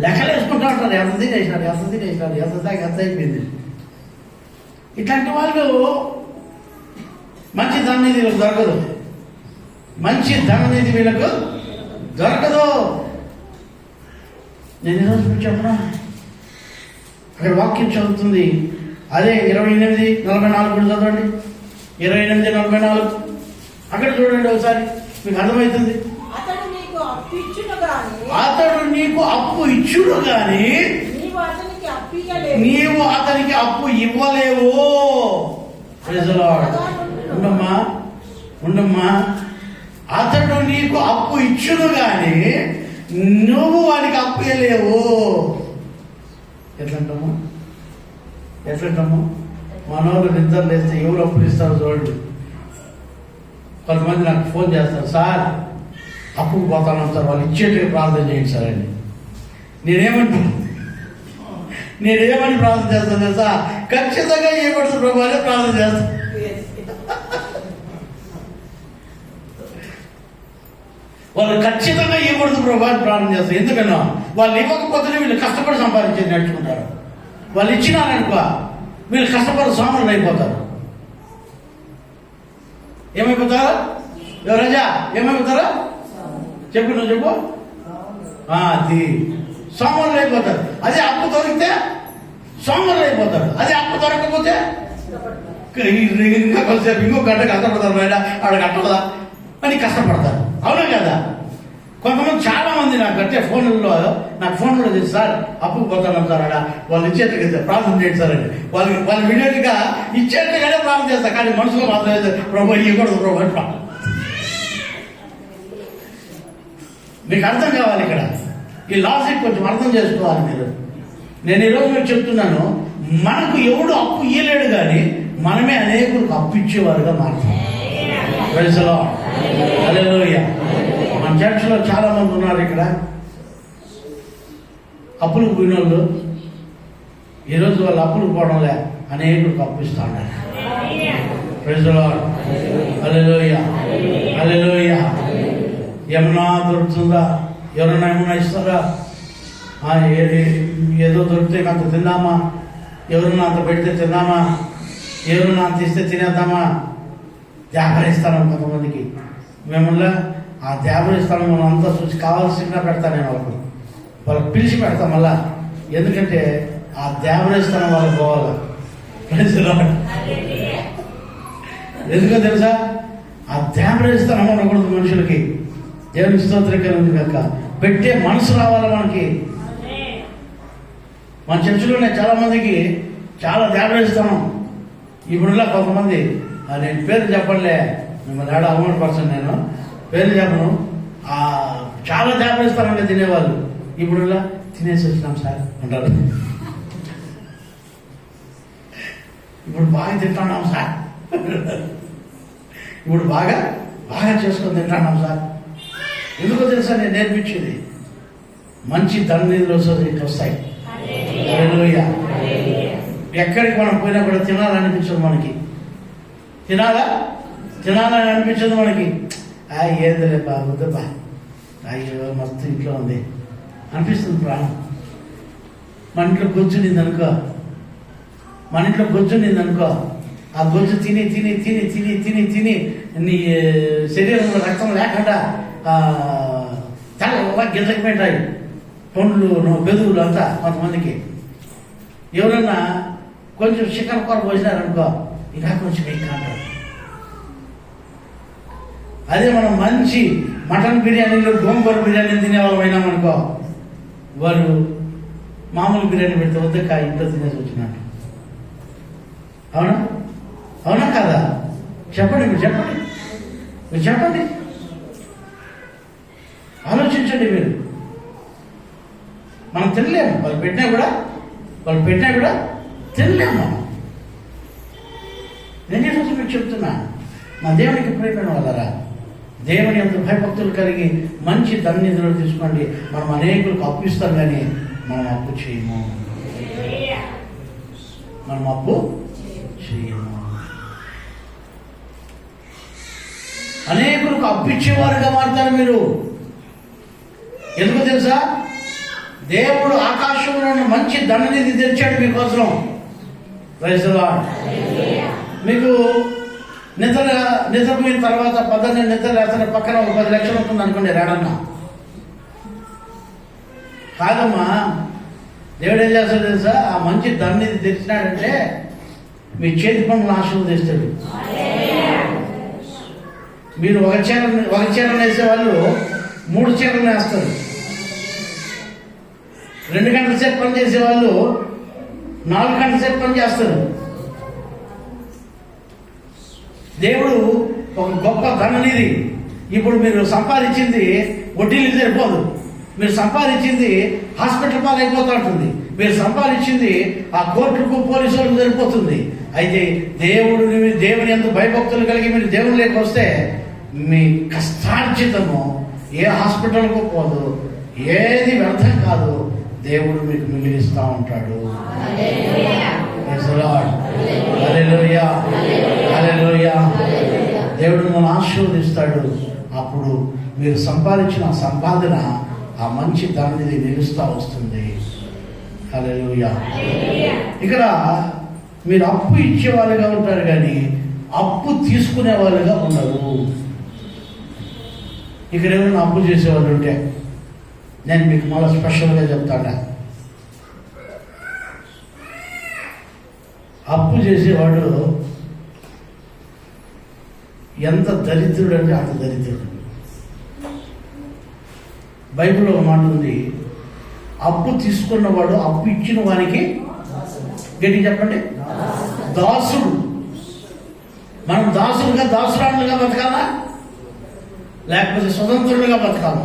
లెక్కలేసుకుంటూ ఉంటారు, ఎంత తినేసినారు, ఎంత దాకా ఎంత అయిపోయింది. ఇట్లాంటి వాళ్ళు మంచి ధననిధి వీళ్ళకు దొరకదు, మంచి ధననిధి వీళ్ళకు దొరకదు. నేను ఈరోజు చెప్పనా, అక్కడ వాక్యం చదువుతుంది, అదే 28:44 కూడా చదవండి. 28:44 అక్కడ చూడండి ఒకసారి, మీకు అర్థమవుతుంది. అతడు నీకు అప్పు ఇచ్చుడు గాని నీవు అతనికి అప్పు ఇవ్వలేవు. ఉండమ్మా, అతడు నీకు అప్పు ఇచ్చుడు గాని నువ్వు వాడికి అప్పు ఇవ్వలేవు. ఎట్లంటాము మనోళ్ళు నిద్ర లేస్తే ఎవరు అప్పులు ఇస్తారు చూడండి. కొంతమంది నాకు ఫోన్ చేస్తారు, సార్ అప్పుకు పోతాను సార్, వాళ్ళు ఇచ్చేటివి ప్రార్థన చేయండి సార్ అని. నేనేమని ప్రార్థన చేస్తాను సార్, ఖచ్చితంగా ఇవ్వబడుతుంది ప్రభు అని ప్రార్థన చేస్తాను. వాళ్ళు ఖచ్చితంగా ఇవ్వకూడదు ప్రభు అని ప్రార్థన చేస్తారు. ఎందుకన్నా వాళ్ళు ఇవ్వకపోతేనే వీళ్ళు కష్టపడి సంపాదించేది నేర్చుకుంటారు. వాళ్ళు ఇచ్చినారనుకో వీళ్ళు కష్టపడి సోమరులు అయిపోతారు. ఏమైపోతారు? రాజా ఏమైపోతారా? చెప్పు, నువ్వు చెప్పు. అది సోమరులు అయిపోతారు. అదే అప్పు దొరికితే సోమరులు అయిపోతారు. అదే అప్పు దొరకకపోతే ఇంకా కొంతసేపు ఇంకో గంట కష్టపడతారు. ఆయన ఆడ కట్టదా అని కష్టపడతారు. అవునా కదా? కొంతమంది చాలా మంది నాకు కట్టే ఫోన్లలో తెలుసు సార్ అప్పుకు పోతాను సార్ ఆడ వాళ్ళు ఇచ్చేట్టుగా ప్రార్థన చేయండి సార్ అని వాళ్ళు ఇమీడియట్గా ఇచ్చేట్టుగానే ప్రార్థన చేస్తారు. కానీ మనసులో మాత్రం ప్రభు ఇవ్వకూడదు ప్రభు అని ప్రార్థన. మీకు అర్థం కావాలి ఇక్కడ. ఈ లాజిక్ కొంచెం అర్థం చేసుకోవాలి మీరు. నేను ఈరోజు మీకు చెప్తున్నాను, మనకు ఎవడు అప్పు ఇయ్యలేడు కానీ మనమే అనేకులకు అప్పు ఇచ్చేవారుగా మారుతాం. Praise the Lord. హల్లెలూయా. మన చర్చిలో చాలా మంది ఉన్నారు ఇక్కడ అప్పులకు పోయిన వాళ్ళు. ఈరోజు వాళ్ళు అప్పులకు పోవడంలే అనేకులకు అప్పు ఇస్తా ఉన్నారు. Praise the Lord. హల్లెలూయా. హల్లెలూయా. ఏమన్నా దొరుకుతుందా? ఎవరైనా ఏమన్నా ఇస్తారా? ఏదో దొరికితే అంత తిందామా? ఎవరన్నా అంత పెడితే తిందామా? ఎవరన్నా అంత ఇస్తే తినేద్దామా? దేవరిస్తాను కొంతమందికి. మిమ్మల్ని ఆ దేవరిస్తాను మనం అంతా చూసి కావాల్సిన పెడతాను నేను వాళ్ళకి పిలిచి పెడతాం మళ్ళా. ఎందుకంటే ఆ దేవరిస్తాను వాళ్ళకి పోవాలి. ఎందుకో తెలుసా? ఆ దేవరిస్తాను ఉండకూడదు మనుషులకి. దేవునికి స్తోత్రం కనుక పెట్టే మనసు రావాలి మనకి. మన చర్చిలోనే చాలా మందికి చాలా దేవరిస్తాను. ఇప్పుడులా కొంతమంది నేను పేరు చెప్పలే, మిమ్మల్ని ఆడ అవమానపరచను, నేను పేరు చెప్పను. చాలా దేవరిస్తానంటే తినేవాళ్ళు ఇప్పుడులా తినేసి వచ్చినాం సార్ అంటారు. ఇప్పుడు బాగా తింటున్నాం సార్, ఇప్పుడు బాగా చేసుకొని తింటున్నాం సార్. ఎందుకో తెలుసా? నేను నేర్పించేది మంచి ధననిధులు వస్తాయి. ఎక్కడికి మనం పోయినా కూడా తినాలనిపించదు మనకి. తినాలని అనిపించదు మనకి. ఏదిలే బాగుంది బా, అయ్యో మస్తు ఇంట్లో ఉంది అనిపిస్తుంది ప్రాణం. మన ఇంట్లో గొజ్జు నిందనుకో ఆ గొజ్జు తిని తిని తిని తిని తిని తిని నీ శరీరంలో రక్తం లేకుండా తెల్ల గిద్దకి పెట్టాయి పండ్లు బెదువులు అంతా. కొంతమందికి ఎవరన్నా కొంచెం చికెన్ కూర పోసినారనుకో ఇంకా కొంచెం ఎక్కువ అంటారు. అదే మనం మంచి మటన్ బిర్యానీలు గోంగూర బిర్యానీ తినేవాళ్ళం అయినామనుకో వారు మామూలు బిర్యానీ పెడితే వద్ద ఇంట్లో తినేసి వచ్చినట్టు. అవునా కదా? మీరు చెప్పండి. ఆలోచించండి మీరు. మనం తినలేము. వాళ్ళు పెట్టినా కూడా తినలేము మనం. నేను ఈరోజు మీకు చెప్తున్నా, నా దేవునికి ప్రేమైన వాళ్ళరా, దేవుని ఎంత భయభక్తులు కలిగి మంచి ధన్యతలు తీసుకోండి. మనం అనేకులకు అప్పు ఇస్తాం కానీ మనం అప్పు చేయము. అనేకులకు అప్పిచ్చేవారుగా మారుతారు మీరు. ఎందుకు తెలుసా? దేవుడు ఆకాశంలో మంచి ధననిధి తెరిచాడు మీకోసం. Praise the Lord. మీకు నిద్రపోయిన తర్వాత 18 నిద్ర లేకపోతే పక్కన ఒక 10 లక్షలు ఉంటుంది అనుకోండి, రాడన్నా కాదమ్మా. దేవుడు ఏం చేస్తాడు తెలుసా? ఆ మంచి ధననిధి తెరిచినాడంటే మీ చేతి పనులు ఆశీర్వదిస్తాడు. మీరు ఒక చీర వేసే వాళ్ళు 3 చీరలు వేస్తారు. 2 గంటల సేపు పని చేసే వాళ్ళు 4 గంటల సేపు పని చేస్తారు. దేవుడు ఒక గొప్ప ధననిధి. ఇప్పుడు మీరు సంపాదించింది వడ్డీలు సరిపోదు. మీరు సంపాదించింది హాస్పిటల్ పాలు అయిపోతూ ఉంటుంది. మీరు సంపాదించింది ఆ కోర్టుకు పోలీసులకు సరిపోతుంది. అయితే దేవుని ఎంత భయభక్తులు కలిగి మీరు దేవునిలోకి వస్తే మీ కష్టార్జితము ఏ హాస్పిటల్కు పోదు, ఏది వ్యర్థం కాదు. దేవుడు మీకు మిగిలిస్తూ ఉంటాడు. దేవుడు మనం ఆశీర్వదిస్తాడు. అప్పుడు మీరు సంపాదించిన సంపాదన ఆ మంచి దానిది నిలుస్తూ వస్తుంది. హల్లెలూయా. ఇక్కడ మీరు అప్పు ఇచ్చే వాళ్ళుగా ఉంటారు కానీ అప్పు తీసుకునే వాళ్ళుగా ఉండరు. ఇక్కడ ఏమైనా అప్పు చేసేవాళ్ళు ఉంటే నేను మీకు మళ్ళీ స్పెషల్గా చెప్తాడా. అప్పు చేసేవాడు ఎంత దరిద్రుడు అంటే అంత దరిద్రుడు. బైబిల్లో ఒక మాట ఉంది, అప్పు తీసుకున్నవాడు అప్పు ఇచ్చిన వానికి గట్టి చెప్పండి దాసుడు. మనం దాసులుగా దాసురాళ్ళుగా బతకాలా లేకపోతే స్వతంత్రులుగా బతకాలా?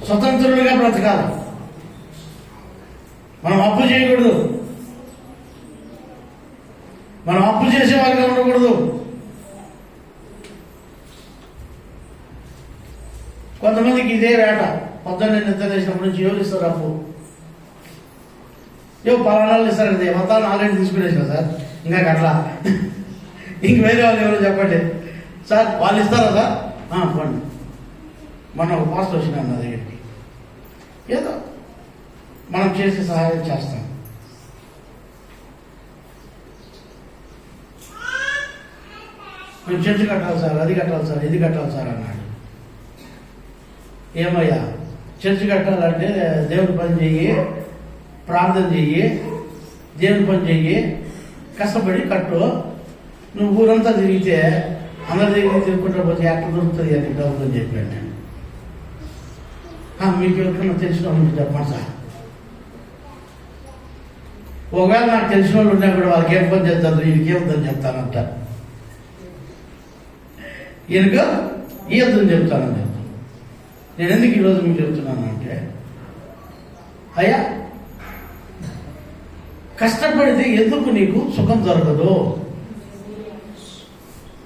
స్వతంత్రులుగా బ్రతకాలి. మనం అప్పు చేయకూడదు, మనం అప్పు చేసే వాళ్ళగా ఉండకూడదు. కొంతమందికి ఇదే వేట, పొద్దున్న నిద్ర చేసినప్పటి నుంచి ఎవరు ఇస్తారు అప్పు? పలానాలు ఇస్తారు కదా, మొత్తాన్ని ఆల్రెడీ తీసుకునేసిన సార్, ఇంకా కట్లా, ఇంక వేరే వాళ్ళు ఎవరు చెప్పండి సార్, వాళ్ళు ఇస్తారా సార్? పండి. మొన్న ఒక పాస్టర్ వచ్చినాను నా దగ్గరికి, ఏదో మనం చేసే సహాయం చేస్తాం. మేము చర్చి కట్టాలి సార్, అది కట్టాలి సార్, ఇది కట్టాలి సార్ అన్నాడు. ఏమయ్యా, చర్చి కట్టాలంటే దేవుని పని చెయ్యి, ప్రార్థన చెయ్యి, దేవుని పని చెయ్యి, కష్టపడి కట్టు. నువ్వు ఊరంతా తిరిగితే అందరి దగ్గర తిరుగుకుంటూ పోతే ఎక్కడ దొరుకుతుంది అని డబ్బులు అని చెప్పాను నేను. మీకు ఎవరికైనా తెలిసిన వాళ్ళు చెప్పండి సార్. ఒకవేళ నాకు తెలిసిన వాళ్ళు ఉన్నా కూడా వాళ్ళకి ఏం పని చేస్తారు, వీళ్ళకి ఏమవుతుందని చెప్తానంట, ఈయనక ఈ వద్దని చెప్తానని చెప్తాను. నేను ఎందుకు ఈరోజు మీకు చెప్తున్నాను అంటే, అయ్యా కష్టపడితే ఎందుకు నీకు సుఖం దొరకదు?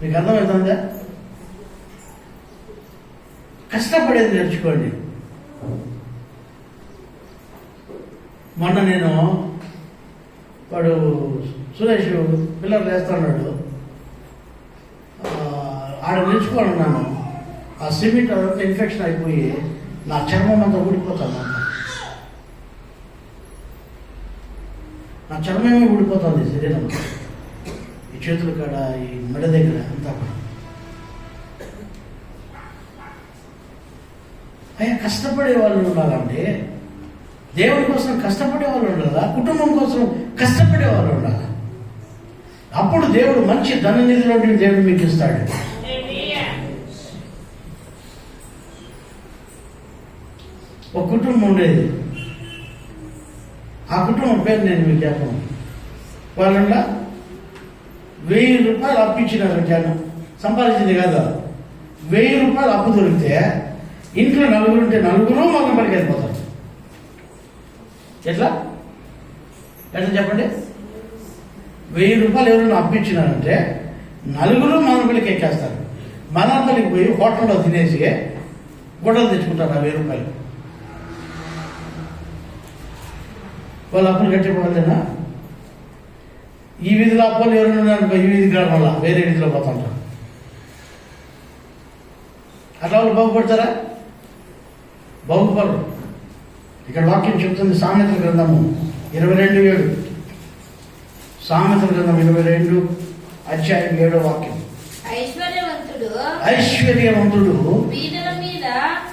మీకు అర్థమవుతుందా? కష్టపడేది నేర్చుకోండి. మొన్న నేను వాడు సురేష్ పిల్లలు వేస్తున్నాడు, ఆడ నిలుచుకోనున్నాను. ఆ సిమెంట్ అదంతా ఇన్ఫెక్షన్ అయిపోయి నా చర్మం అంతా ఊడిపోతాను. నా చర్మమే ఊడిపోతుంది, శరీరం, ఈ చేతుల కాడ, ఈ మెడ దగ్గర అంతా. అయ్యా కష్టపడే వాళ్ళు ఉండాలండి, దేవుడి కోసం కష్టపడే వాళ్ళు ఉండాలా, కుటుంబం కోసం కష్టపడే వాళ్ళు ఉండాలా. అప్పుడు దేవుడు మంచి ధననిధిలో దేవుడు మీకు ఇస్తాడు. ఒక కుటుంబం ఉండేది, ఆ కుటుంబం పేరు నేను మీకు చెప్పను. వాళ్ళ 1000 రూపాయలు అప్పు ఇచ్చినారు జనం, సంపాదించింది కాదు. 1000 రూపాయలు అప్పు దొరికితే ఇంట్లో నలుగురు ఉంటే నలుగురు మగంపల్లికి వెళ్ళిపోతారు. ఎట్లా చెప్పండి? 1000 రూపాయలు ఎవరైనా అప్పు ఇచ్చినారంటే నలుగురు మగంపల్లికి ఎక్కేస్తారు. మదనపల్లికి పోయి హోటల్లో తినేసి గుడ్డలు తెచ్చుకుంటారు ఆ 1000 రూపాయలు. వాళ్ళు అప్పులు కట్టిపోలేనా? ఈ వీధిలో అప్పులు ఎవరైనా ఉన్నారనుకో, ఈ వీధికి రావడం వల్ల వేరే వీధిలో పోతుంటారు. అట్లా వాళ్ళు బాగుపడతారా? బాగుపడరు. ఇక్కడ వాక్యం చెప్తుంది, సామెతల గ్రంథము 22:7. సామెతల గ్రంథం 22 అధ్యాయం 7వ వాక్యం. ఐశ్వర్యవంతుడు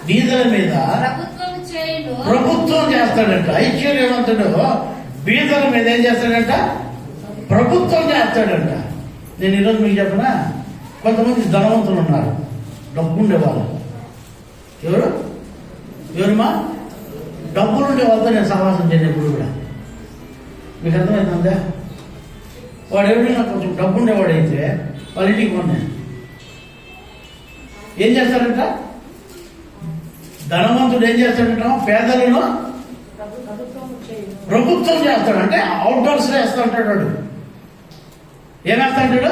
బీదల మీద ప్రభుత్వం చేస్తాడంట. ఐశ్వర్యవంతుడు బీదల మీద ఏం చేస్తాడంట? ప్రభుత్వం చేస్తాడంట. నేను ఈరోజు మీకు చెప్పనా, కొంతమంది ధనవంతులు ఉన్నారు, డబ్బు ఉండేవాళ్ళు. ఎవరుమా? డబ్బులు ఉండే వాళ్ళతో నేను సహవాసం చేయను ఎప్పుడు కూడా. మీకు అర్థమవుతుందా? వాడు ఎవరైనా కొంచెం డబ్బు ఉండేవాడైతే వాళ్ళ ఇంటికి పోన్నాను, ఏం చేస్తాడంట? ధనవంతుడు ఏం చేస్తాడంట? పేదలను ప్రభుత్వం చేస్తాడు. అంటే అవుట్డోర్స్ వేస్తా ఉంటాడు వాడు. ఏమేస్తా అంటాడు?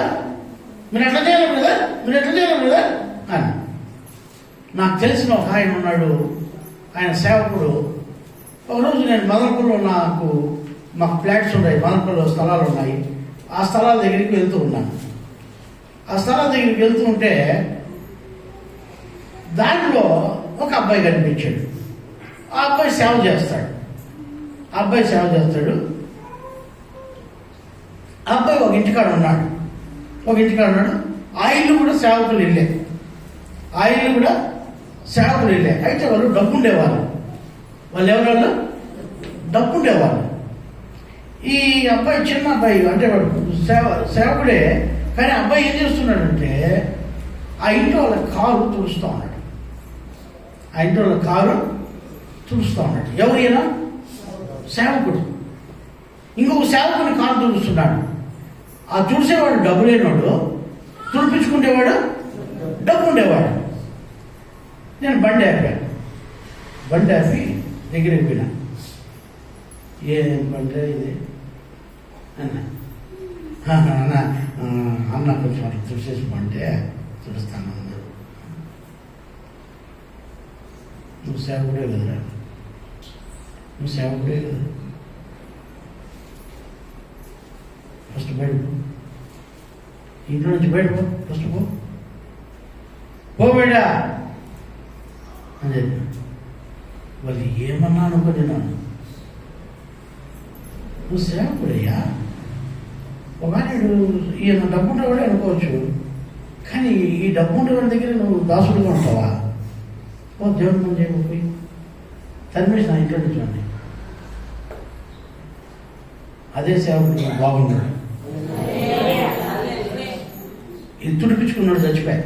మీరు ఎట్లా చేయాలి కదా, మీరు ఎట్లా చేయాలి కదా అని. నాకు తెలిసిన ఒక ఆయన ఉన్నాడు, ఆయన సేవకుడు. ఒకరోజు నేను మదనపల్లిలో మాకు ఫ్లాట్స్ ఉన్నాయి, మదనపల్లిలో స్థలాలు ఉన్నాయి. ఆ స్థలాల దగ్గరికి వెళ్తూ ఉన్నాను. ఆ స్థలాల దగ్గరికి వెళ్తూ ఉంటే దాంట్లో ఒక అబ్బాయి కనిపించాడు. ఆ అబ్బాయి సేవ చేస్తాడు. ఆ అబ్బాయి ఒక ఇంటికాడ ఉన్నాడు. ఆ ఇల్లు కూడా సేవకులు ఇల్లే. అయితే వాళ్ళు డబ్బు ఉండేవాళ్ళు. ఎవరు డబ్బు ఉండేవాళ్ళు. ఈ అబ్బాయి చిన్న అబ్బాయి, అంటే వాడు సేవకుడే. కానీ అబ్బాయి ఏం చేస్తున్నాడంటే ఆ ఇంట్లో వాళ్ళ కారు తుడుస్తూ ఉన్నాడు. ఎవరైనా సేవకుడు ఇంకొక సేవకుని కారు తుడుస్తున్నాడు. ఆ తుడిసేవాడు డబ్బు లేనివాడు, తుడిపించుకునేవాడు డబ్బు ఉండేవాడు. నేను బండి ఆపి దగ్గరికి పోయినా. ఏం బండి ఇది అన్న కొంచెం అట్లా తుడిసేసి బంటే తుడుస్తాను అన్నాడు. నువ్వు సేవకుడే కదా. ఫస్ట్ బయటకు ఇంట్లో నుంచి బయటకు ఫస్ట్ పో బయటా అని చెప్పి వాళ్ళు ఏమన్నా అనుకోని నన్ను. నువ్వు సేవకుడయ్యా, ఒకవేళ ఈయన డబ్బు ఉండేవాడే అనుకోవచ్చు, కానీ ఈ డబ్బు ఉండేవాడి దగ్గర నువ్వు దాసుడుగా ఉంటావా? ఓ దేవుని ముందు చేయకపోయి తరిమేసి నా ఇంట్లో నుంచి అండి. అదే సేవకుడు బాగున్నాడు. ఇది తుడిపించుకున్నాడు, చచ్చిపోయాడు.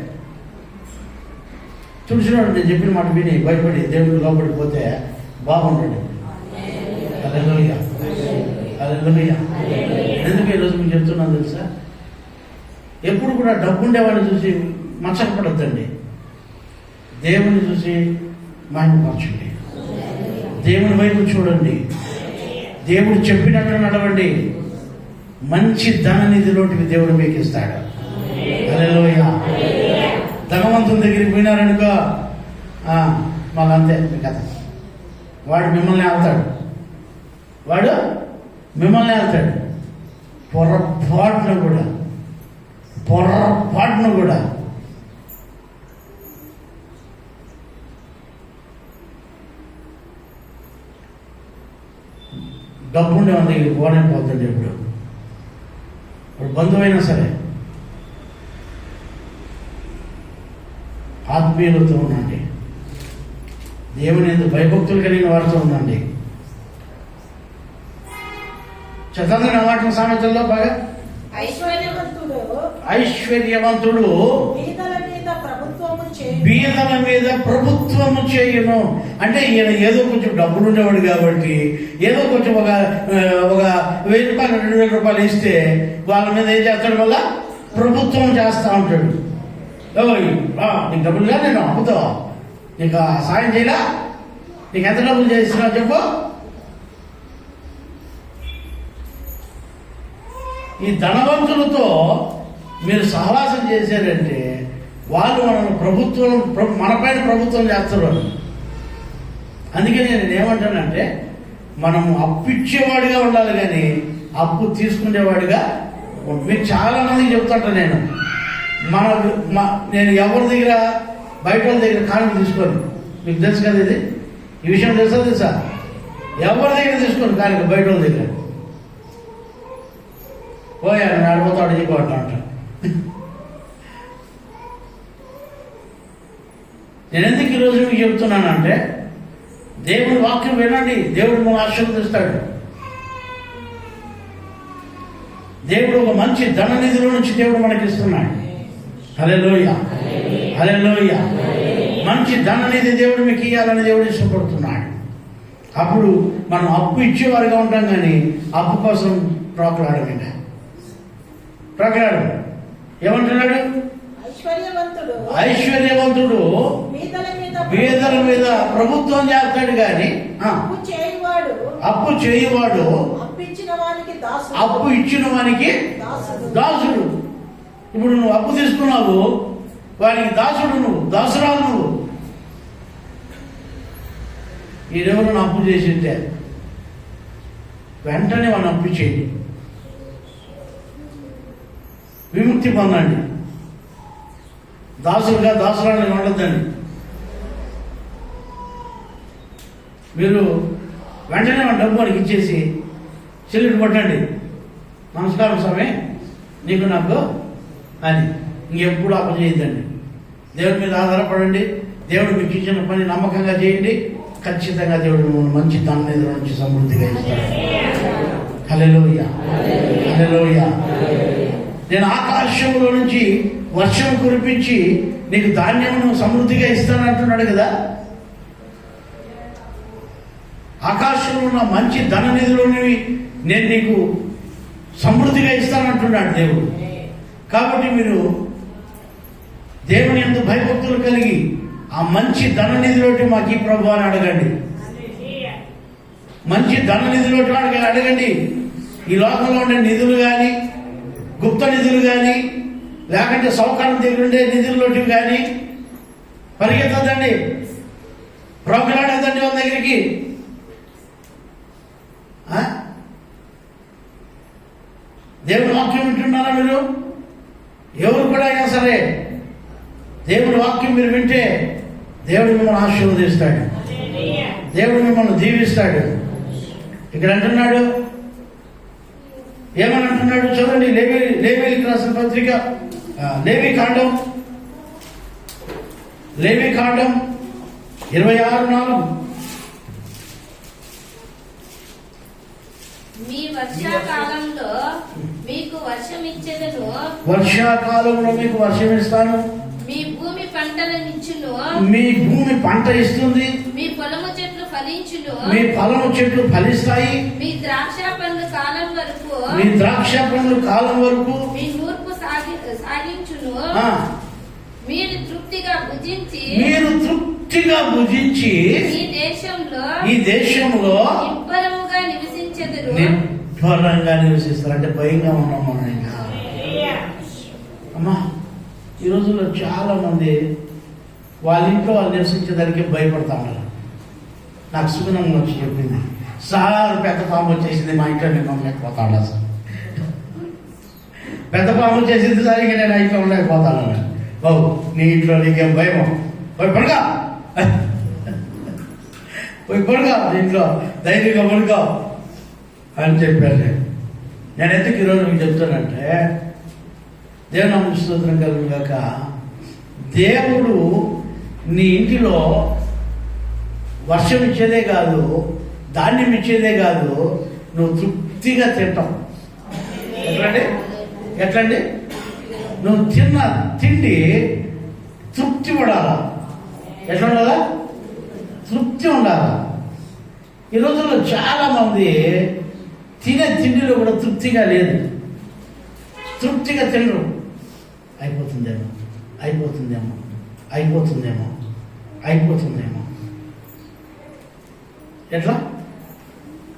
తుడిచినాడు. నేను చెప్పిన మాట విని భయపడి దేవుడికి లోపడిపోతే బాగుంటాడు. హల్లెలూయా. ఎందుకు ఈరోజు మీకు చెప్తున్నాను తెలుసా? ఎప్పుడు కూడా డబ్బు ఉండేవాడిని చూసి మచ్చకపడద్దండి. దేవుని చూసి మహిమపరచండి. దేవుని వైపు చూడండి. దేవుడు చెప్పినట్టు నడవండి. మంచి ధననిధిలోటివి దేవుడు మీకు ఇస్తాడు. హల్లెలూయా. ధనవంతుని దగ్గరికి పోయినారనుకో మళ్ళీ అంతే కథ. వాడు మిమ్మల్ని ఆళ్తాడు. పొరపాటును కూడా డబ్బుండే వాళ్ళ దగ్గర పోనే పోతాడు. ఎప్పుడు వాడు బంధువైనా సరే ఆత్మీయులతో ఉండండి. దేవుని ఎందుకు భయభక్తులు కలిగిన వారితో ఉండండి. చదవండి వాటిని సామెతల్లో బాగా. ఐశ్వర్యవంతుడు బీదల మీద ప్రభుత్వము చేయును. అంటే ఈయన ఏదో కొంచెం డబ్బులు ఉండేవాడు కాబట్టి ఏదో కొంచెం ఒక 1000 రూపాయలు 2000 రూపాయలు ఇస్తే వాళ్ళ మీద ఏం చేస్తాడు? వల్ల ప్రభుత్వం చేస్తా ఉంటాడు. నీకు డబ్బులుగా నేను అమ్ముతా, నీకు సాయం చేయలా, నీకు ఎంత డబ్బులు చేస్తున్నా చెప్పు. ఈ ధనవంతులతో మీరు సహవాసం చేశారంటే వాళ్ళు మనపైన ప్రభుత్వం చేస్తారు. అందుకే నేను ఏమంటానంటే మనము అప్పు ఇచ్చేవాడిగా ఉండాలి, కానీ అప్పు తీసుకునేవాడిగా. మీకు చాలా మందికి చెప్తాంట నేను ఎవరి దగ్గర బయట వాళ్ళ దగ్గర కానుక తీసుకోను. మీకు తెలుసు కదా ఇది, ఈ విషయం తెలుసా? ఎవరి దగ్గర తీసుకోను కానుక, బయట వాళ్ళ దగ్గర. పోయాను నడిపోతాడు చెప్పట అంటాను. నేను ఎందుకు ఈరోజు మీకు చెప్తున్నానంటే దేవుడి వాక్యం వినండి. దేవుడు మన ఆశీర్వదిస్తాడు. దేవుడు ఒక మంచి ధననిధిలో నుంచి దేవుడు మనకి ఇస్తున్నాడు. హల్లెలూయా. మంచి ధననిధి దేవుడు మీకు ఇవ్వాలని దేవుడు ఇష్టపడుతున్నాడు. అప్పుడు మనం అప్పు ఇచ్చేవారుగా ఉంటాం, కానీ అప్పు కోసం ప్రోకలాడమేనా? ఏమంటున్నాడు? ఐశ్వర్యవంతుడు బీదల మీద ప్రభుత్వం చేస్తాడు, కానీ అప్పు చేయువాడు అప్పు ఇచ్చిన వానికి దాసుడు. ఇప్పుడు నువ్వు అప్పు తీసుకున్నావు, వానికి దాసుడు, నువ్వు దాసురాలు. నువ్వు ఈడెవరు అప్పు చేసింటే వెంటనే వాడిని అప్పు చేయండి, విముక్తి పొందండి. దాసురాలని ఉండద్దండి. మీరు వెంటనే మన డబ్బు వాడికి ఇచ్చేసి చెల్లిని కొట్టండి, నమస్కారం స్వామి నీకు నాకు అని. ఇంకెప్పుడు అప్పచేయద్దండి. దేవుడి మీద ఆధారపడండి. దేవుడు మీకు ఇచ్చిన పని నమ్మకంగా చేయండి. ఖచ్చితంగా దేవుడు మిమ్మల్ని మంచి దాని మీద నుంచి సమృద్ధిగా ఇస్తాడు. హల్లెలూయా, హల్లెలూయా. నేను ఆకాశంలో నుంచి వర్షం కురిపించి నీకు ధాన్యమును సమృద్ధిగా ఇస్తానంటున్నాడు కదా. ఆకాశంలో ఉన్న మంచి ధన నిధులని నేను నీకు సమృద్ధిగా ఇస్తానంటున్నాడు దేవుడు. కాబట్టి మీరు దేవుని యందు భయభక్తులు కలిగి ఆ మంచి ధన నిధిలోటి మాకు ఈ ప్రభు అని అడగండి. మంచి ధన నిధిలోటి అడగండి. ఈ లోకంలో ఉండే నిధులు కానీ, గుప్త నిధులు కానీ, లేకుంటే సౌకర్యం దగ్గర ఉండే నిధుల్లోటి కానీ పరిగెత్తదండి, ప్రోగ్రాడేదండి వాళ్ళ దగ్గరికి. దేవుని వాక్యం వింటున్నారా మీరు? ఎవరు కూడా అయినా సరే దేవుని వాక్యం మీరు వింటే దేవుడు మిమ్మల్ని ఆశీర్వదిస్తాడు, దేవుడు మిమ్మల్ని దీవిస్తాడు. ఇక్కడ అంటున్నాడు, ఏమని అంటున్నాడు చూడండి. లేవీయులకు రాసిన పత్రిక లేవి కాండం 26:4. మీ వర్షాకాలంలో మీకు వర్షం ఇచ్చేదను, వర్షాకాలంలో మీకు వర్షం ఇస్తాను, మీ భూమి పంటలనిచ్చును, మీ భూమి పంట ఇస్తుంది, మీ పొలము చెట్లు ఫలించును, మీ పొలము చెట్లు ఫలిస్తాయి, మీ ద్రాక్ష పండ్లు కాలం వరకు, మీ ద్రాక్ష పండ్లు కాలం వరకు, మీ నూర్పు సాగించును. మీరు తృప్తిగా భుజించి ఈ దేశంలో నిబ్బరంగా నివసిస్తారు. అంటే భయంగా ఉన్నాం మనం. ఇంకా అమ్మా, ఈ రోజుల్లో చాలా మంది వాళ్ళ ఇంట్లో వాళ్ళు నివసించేదానికి భయపడతా ఉన్నారు. నాకు సుగుణం వచ్చి చెప్పింది, సార్ పెద్ద పాము వచ్చేసింది మా ఇంట్లో, నేను ఉండలేకపోతా ఉన్నా సార్. పెద్ద పాము వచ్చేసింది సార్, ఇక నేను ఇంట్లో ఉండలేకపోతాను. బాబు నీ ఇంట్లో నీకేం భయమో, పోయి పడుగా ఇంట్లో ధైర్యంగా పడుకో అని చెప్పాను. నేను ఎందుకు ఈరోజు మీకు చెప్తానంటే, దేవుని స్తోత్రం కలుగుగాక. దేవుడు నీ ఇంటిలో వర్షం ఇచ్చేదే కాదు, ధాన్యం ఇచ్చేదే కాదు, నువ్వు తృప్తిగా తింటావు. ఎట్లండి నువ్వు తిన్న తిండి తృప్తి పడాలా? ఎట్లా ఉండాలా? తృప్తి ఉండాలా? ఈ రోజుల్లో చాలా మంది తినే తిండిలో కూడా తృప్తిగా లేదు. తృప్తిగా తినరు. అయిపోతుందేమో.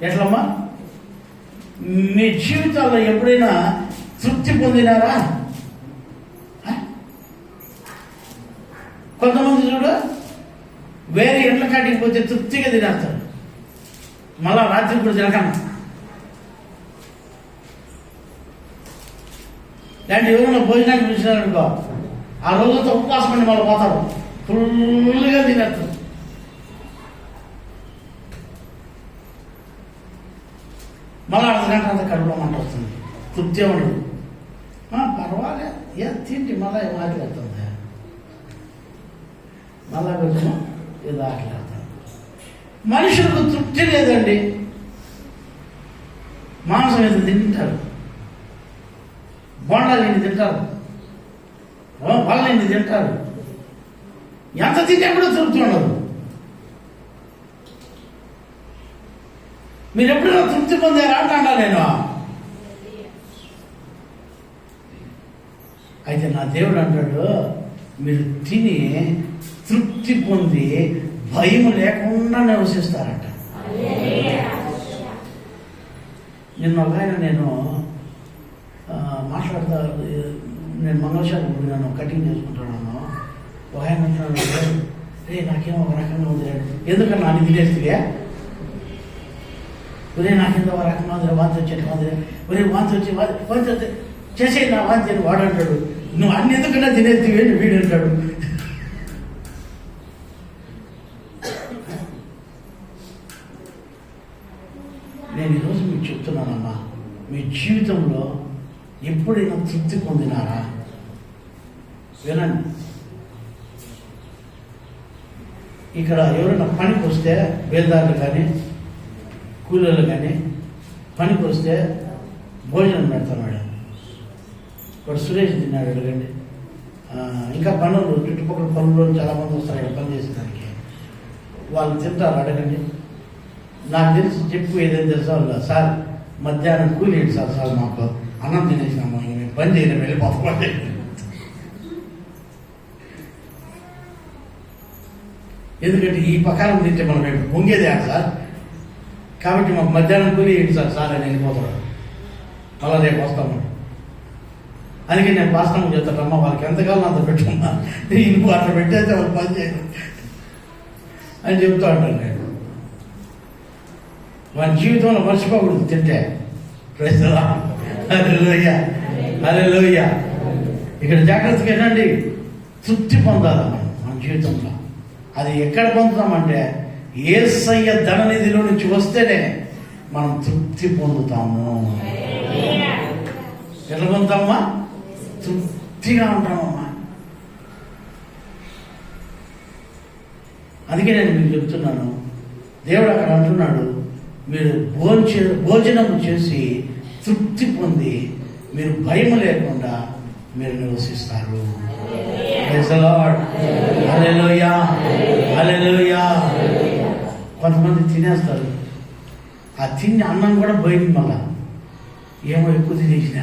ఎట్లమ్మా? మీ జీవితాల్లో ఎప్పుడైనా తృప్తి పొందినారా? కొంతమంది చూడు, వేరే ఇంట్ల కాటికి పోతే తృప్తిగా తినేస్తారు, మళ్ళా రాత్రి కూడా తినకన్నా. ఇలాంటి ఎవరైనా భోజనానికి పిలిచినారనుకో, ఆ రోజుతో ఉపవాసం అండి మళ్ళీ పోతారు, ఫుల్గా తినేస్తారు. మళ్ళీ అర్ధగంట అంత కడుపులో మంట వస్తుంది, తృప్తి ఉండదు. పర్వాలేదు తింటి మళ్ళీ ఆకలి అవుతుంది, మళ్ళా కొంచెం ఏదో ఆకలి అవుతుంది. మనుషులకు తృప్తి లేదండి. మాంసం ఏదో తింటారు, బోండాలు ఎన్ని తింటారు, పళ్ళు ఎన్ని తింటారు, ఎంత తింటే కూడా తృప్తి ఉండదు. మీరు ఎప్పుడైనా తృప్తి పొందారా అంటా నేను. అయితే నా దేవుడు అంటాడు, మీరు తిని తృప్తి పొంది భయం లేకుండా నివసిస్తారట. నిన్న ఒక ఆయన నేను మాట్లాడతా, నేను మంగళశాలకు పోయినాను, కటింగ్ చేసుకుంటున్నాను. ఒక ఆయన అంటున్నాడు, నాకేమో ఒక రకంగా ఉంది. ఎందుకన్నా అని తినేస్తే నాకేందో ఒక రకంగా ఉంది, వాంతి వచ్చేది వాంతి వచ్చి చేసేది నా వాంతి అని వాడు అంటాడు. నువ్వు అన్ని ఎందుకన్నా తినేస్తే వీడు అంటాడు. నేను ఈరోజు మీకు చెప్తున్నానమ్మా, మీ జీవితంలో ఎప్పుడైనా తృప్తి పొందినారా? వినండి. ఇక్కడ ఎవరైనా పనికి వస్తే, బేల్దారులు కానీ కూలీలు కానీ పనికి వస్తే భోజనం పెడతాను మేడం. ఇప్పుడు సురేష్ తిన్నాడు, అడగండి. ఇంకా పనులు, చుట్టుపక్కల పనులు చాలామంది వస్తారు ఇక్కడ పని చేసేదానికి. వాళ్ళు తింటారు, అడగండి. నాకు తెలిసి చెప్పు ఏదైనా తెలుసా? సార్ మధ్యాహ్నం కూలి ఏంటి సార్ మాకు అన్నం తినేసినాము, మేము పని చేయలేము, వెళ్ళిపోతాం. ఎందుకంటే ఈ ప్రకారం తింటే మనం పొంగేది సార్, కాబట్టి మాకు మధ్యాహ్నం కూలి ఏంటి సార్ అని వెళ్ళిపోతాడు. మళ్ళీ రేపు వస్తాము. అందుకే నేను పాస్తం చెప్తాడమ్మా, వాళ్ళకి ఎంతకాలం అంత పెట్టుకున్నా, ఇంకో అట్లా పెట్టేస్తే వాళ్ళు పని చేయరు అని చెప్తూ ఉంటాను నేను. మన జీవితంలో మర్చిపోకూడదు తింటే. హల్లెలూయా, హల్లెలూయా. ఇక్కడ జాగ్రత్తగా ఏంటండి, తృప్తి పొందాలి మన జీవితంలో. అది ఎక్కడ పొందుతామంటే యేసయ్య ధననిధిలో నుంచి వస్తేనే మనం తృప్తి పొందుతాము. ఎలా పొందుతామా? తృప్తిగా ఉంటామమ్మా. అందుకే నేను మీకు చెప్తున్నాను, దేవుడు అక్కడ అంటున్నాడు, మీరు భోజనం చేసి తృప్తి పొంది మీరు భయం లేకుండా మీరు నివసిస్తారు. హల్లెలూయా, హల్లెలూయా. కొంతమంది తినేస్తారు, ఆ తిని అన్నం కూడా పోయింది, మళ్ళా ఏమో ఎక్కువ తినేసిన,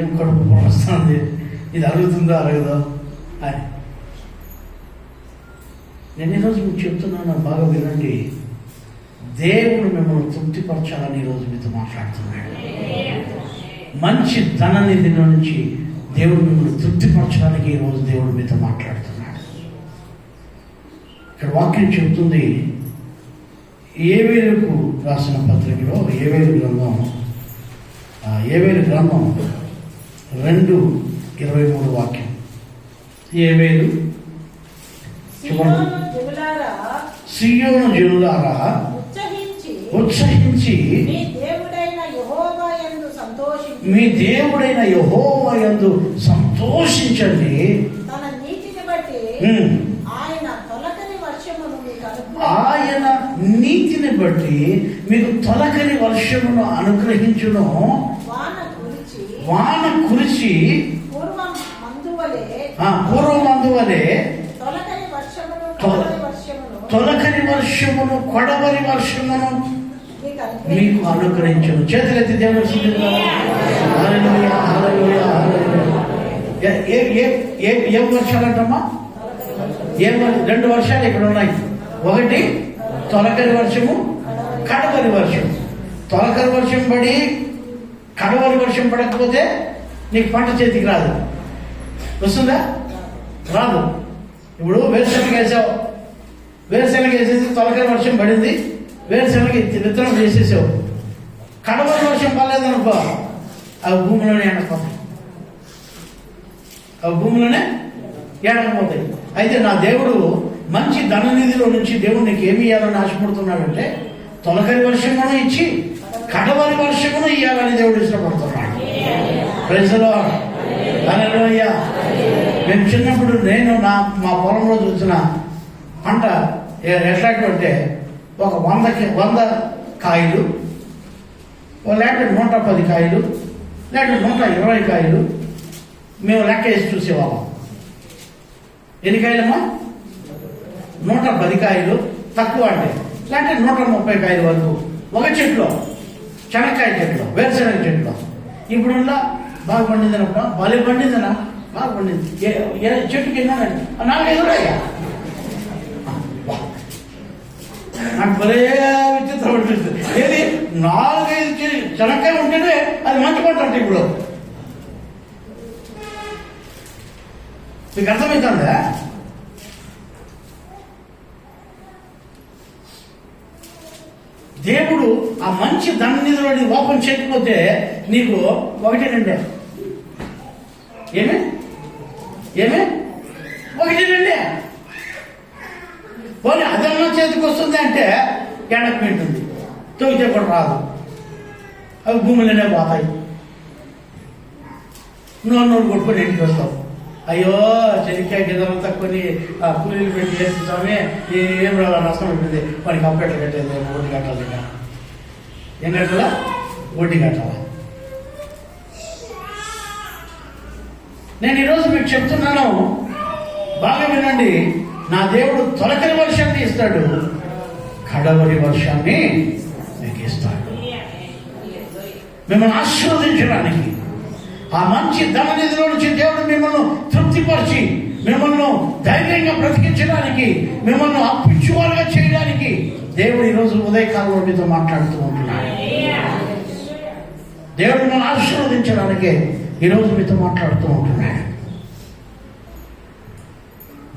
ఏం కడుపు వస్తుంది, ఇది అరుగుతుందో అరగదో అని. నేను ఈరోజు మీకు చెప్తున్నాను, బాగా వినండి. దేవుడు మిమ్మల్ని తృప్తిపరచాలని ఈరోజు మీతో మాట్లాడుతున్నాడు. మంచి ధననిధి నుంచి దేవుడు మిమ్మల్ని తృప్తిపరచడానికి ఈరోజు దేవుడు మీతో మాట్లాడుతున్నాడు. ఇక్కడ వాక్యం చెబుతుంది, ఏవేలుకు రాసిన పత్రికలో ఏవేలు గ్రంథం 2:23 వాక్యం. ఏవేలు, సియోను జనులారా ఉత్సహించి మీ దేవుడైన యెహోవా యందు సంతోషించండి. ఆయన నీతిని బట్టి మీకు తొలకని వర్షమును అనుగ్రహించును. వాన కురిచి పూర్వమందువలే తొలకని వర్షమును కొడవలి వర్షమును మీకు అనుగ్రహించును. చేతులెత్తి దేవుడు ఏం వర్షాలు అంటమ్మా? రెండు వర్షాలు ఇక్కడ ఉన్నాయి. ఒకటి తొలకరి వర్షము, కడవరి వర్షం. తొలకరి వర్షం పడి కడవరి వర్షం పడకపోతే నీకు పంట చేతికి రాదు. వస్తుందా? రాదు. ఇప్పుడు వేరుశనగ వేసావు, వేరుశనగ వేసేసి తొలకరి వర్షం పడింది, వేరుశనగ విత్తనం వేసేసావు. కడవరి వర్షం పడలేదనుకో, అవి భూమిలోనే ఎండకపోతాయి, అవి భూమిలోనే ఎండకపోతాయి. అయితే నా దేవుడు మంచి ధననిధిలో నుంచి దేవుడు నీకు ఏమి ఇవ్వాలని ఆశపడుతున్నాడంటే తొలకరి వర్షమును ఇచ్చి కడవరి వర్షమును ఇవ్వాలని దేవుడు ఇష్టపడుతున్నాడు. ప్రైజ్ ది లార్డ్, హల్లెలూయా. మేము చిన్నప్పుడు మా పొలంలో చూసిన పంట ఎట్లాంటివంటే ఒక 100 కాయలు, లేకపోతే 110 కాయలు, లేకపోతే 120 కాయలు మేము లెక్క వేసి చూసేవాళ్ళం. ఎన్ని కాయలమ్మా? 110 కాయలు తక్కువ అంటే, లేకపోతే 130 కాయల వరకు ఒక చెట్లో, చెనక్కాయ చెట్లో, వేరుశనగ చెట్లో. ఇప్పుడున్నా బాగా పండిందనప్పుడు భలే పండిందనా, బాగా పండింది. చెట్టుకి ఎన్నానండి 4-5 ఉన్నాయా? నాకు భలే విచిత్రం అనిపిస్తుంది. ఏది 4-5 చెనక్కాయ ఉంటేనే అది మంచి పంట అంటే ఇప్పుడు మీకు అర్థమవుతుందా? దేవుడు ఆ మంచి ధననిధిలో ఓపెన్ చేయకపోతే నీకు 1-2 ఏమే 1-2 పోనీ అదన్నా చేతికి వస్తుంది అంటే ఎండకు ఉంటుంది. తొగితే కూడా రాదు, అవి భూమిలోనే పోతాయి. నోరు కొట్టుకొని ఇంటికి వస్తావు. అయ్యో చెనిక్కాయ గిన్నెలంతా కొని కూలీలు పెట్టి వేస్తామే, ఏం రావాలి నష్టం ఉంటుంది. వాడికి కంప్యూటర్ కట్టేది, ఓటి కట్టాలి. ఇంకా ఏం కట్టాలా? ఓటి కట్టాలా. నేను ఈరోజు మీకు చెప్తున్నాను, బాగా వినండి. నా దేవుడు తొలకరి వర్షాన్ని ఇస్తాడు, కడవరి వర్షాన్ని మీకు ఇస్తాడు, మిమ్మల్ని ఆశీర్వదించడానికి. ఆ మంచి ధననిధిలో నుంచి దేవుడు మిమ్మల్ని తృప్తిపరిచి, మిమ్మల్ని ధైర్యంగా బ్రతికించడానికి, మిమ్మల్ని అప్పించువాలుగా చేయడానికి దేవుడు ఈరోజు ఉదయకాలంలో మీతో మాట్లాడుతూ ఉంటున్నాడు. దేవుడు మిమ్మల్ని ఆశీర్వదించడానికే ఈరోజు మీతో మాట్లాడుతూ ఉంటున్నాడు.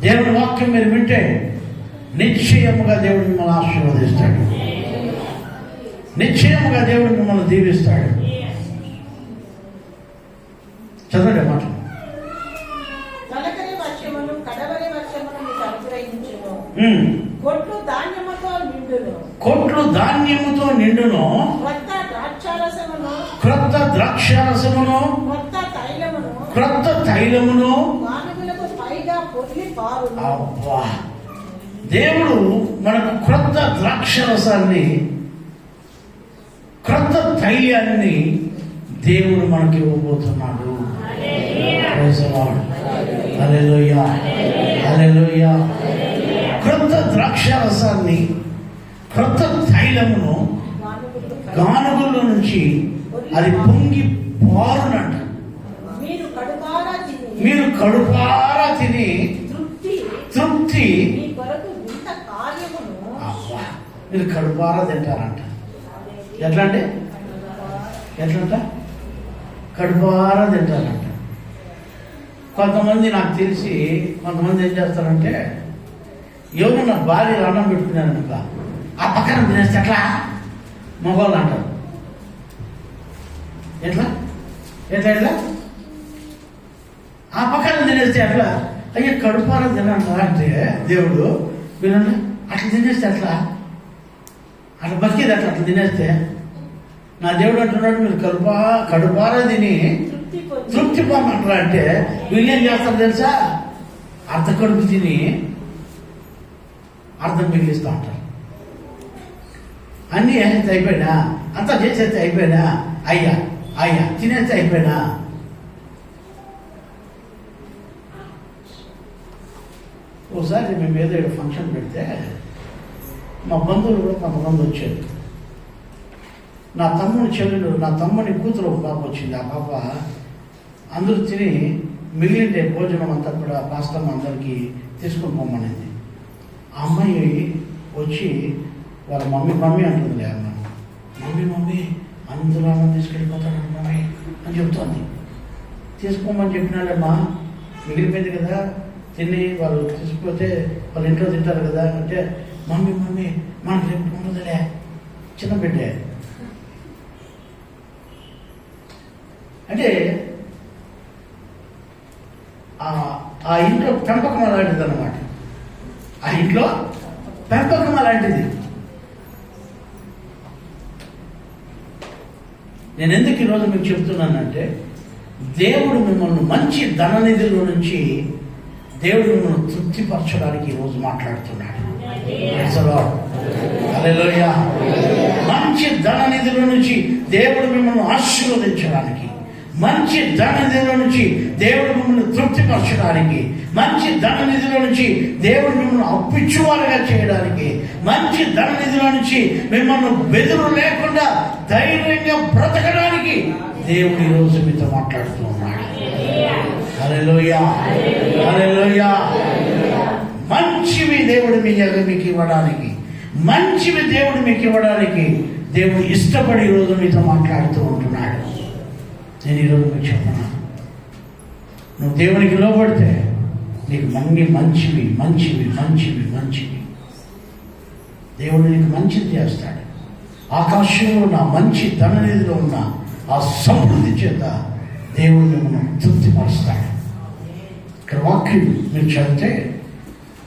దేవుడి వాక్యం మీరు వింటే నిశ్చయముగా దేవుడు మిమ్మల్ని ఆశీర్వదిస్తాడు, నిశ్చయముగా దేవుడు మిమ్మల్ని దీవిస్తాడు. చదవండి మాట. తొలకరి వర్షమును కడవరి వర్షమును మీకు అనుగ్రహించును. కొట్లు ధాన్యముతో నిండును. కొట్లు ధాన్యముతో నిండును. క్రొత్త ద్రాక్షారసమును. క్రొత్త ద్రాక్షారసమును. క్రొత్త తైలమును. క్రొత్త తైలమును. గానుగులకు పైగా పొర్లి పారును. అబ్బా, దేవుడు మనకు క్రొత్త ద్రాక్షరసాన్ని, క్రొత్త తైలాన్ని దేవుడు మనకి ఇవ్వబోతున్నాడు. హల్లెలూయా, హల్లెలూయా. క్రొత్త ద్రాక్షరసాన్ని, క్రొత్త తైలమును గానుగుల్లో నుంచి అది పొంగి పారునంట. మీరు కడుపారా తిని తృప్తి. మీరు కడుపారా తింటారంట. ఎట్లా అంటే ఎట్లంట? కడుపారా తింటారంట. కొంతమంది నాకు తెలిసి కొంతమంది ఏం చేస్తారంటే, ఎవరన్నా భార్య అన్నం పెట్టుకున్నాను కనుక ఆ పక్కన తినేస్తే ఎట్లా మగవాళ్ళు అంటారు. ఎట్లా ఎట్లా ఎట్లా ఆ పక్కన తినేస్తే ఎట్లా? అయ్యో కడుపారా తినంటా అంటే దేవుడు వినండి, అట్లా తినేస్తే ఎట్లా? అట్లా బతికేది అట్లా తినేస్తే. నా దేవుడు అంటున్నాడు, మీరు కడుపారా తిని తృప్తి పొందంటారా అంటే వీళ్ళు ఏం చేస్తారు తెలుసా? అర్ధ కడుపు తిని అర్థం మిగిలిస్తూ ఉంటారు. అన్నీ వేసేస్తే అయిపోయినా, అంతా చేసేస్తే అయిపోయినా, అయ్యా అయ్యా తినేస్తే అయిపోయినా. ఒకసారి మేము ఏదో ఫంక్షన్ పెడితే మా బంధువులు కూడా కొంతమంది వచ్చారు. నా తమ్ముని చెల్లెలు, నా తమ్ముని కూతురు ఒక పాప వచ్చింది. ఆ పాప అందరూ తిని మిగిలిన భోజనం అంతా కూడా పాస్టమ్ అందరికీ తీసుకుని పోమనింది. ఆ అమ్మాయి వచ్చి వాళ్ళ మమ్మీ అంటుంది, మమ్మీ అందరూ అన్నం తీసుకెళ్ళిపోతాడు మమ్మీ అని చెప్తోంది. తీసుకోమని చెప్పినాడమ్మా, మిగిలిపోయింది కదా తిని వాళ్ళు తీసుకుపోతే వాళ్ళ ఇంట్లో తింటారు కదా అంటే, మమ్మీ మనకు రేపు ఉండదులే, చిన్న బిడ్డే అంటే ఆ ఇంట్లో పెంపకం అలాంటిది అన్నమాట. ఆ ఇంట్లో పెంపకం అలాంటిది. నేను ఎందుకు ఈరోజు మీకు చెప్తున్నానంటే, దేవుడు మిమ్మల్ని మంచి ధననిధిలో నుంచి దేవుడు మిమ్మల్ని తృప్తిపరచడానికి ఈరోజు మాట్లాడుతున్నాడు. హల్లెలూయా. మంచి ధననిధిలో నుంచి దేవుడు మిమ్మల్ని ఆశీర్వదించడానికి, మంచి ధననిధిలో నుంచి దేవుడు మిమ్మల్ని తృప్తిపరచడానికి, మంచి ధననిధిలో నుంచి దేవుడు మిమ్మల్ని అప్పించువారుగా చేయడానికి, మంచి ధననిధిలో నుంచి మిమ్మల్ని బెదురు లేకుండా ధైర్యంగా బ్రతకడానికి దేవుడు ఈరోజు మీతో మాట్లాడుతూ ఉన్నాడు. హల్లెలూయా, హల్లెలూయా. మంచివి దేవుడు మీకు ఇవ్వడానికి, మంచివి దేవుడు మీకు ఇవ్వడానికి దేవుడు ఇష్టపడి ఈరోజు మీతో మాట్లాడుతూ ఉంటున్నాడు. నేను ఈరోజు మీకు చెప్పను, నువ్వు దేవునికి లోబడితే నీకు మంచివి మంచివి మంచివి మంచివి దేవుడు నీకు మంచిది చేస్తాడు. ఆకాశంలో ఉన్న మంచి ధననిధిలో ఉన్న ఆ సమృద్ధి చేత దేవుడు మిమ్మల్ని తృప్తిపరుస్తాడు. ఇక్కడ వాక్యం మీరు చదివితే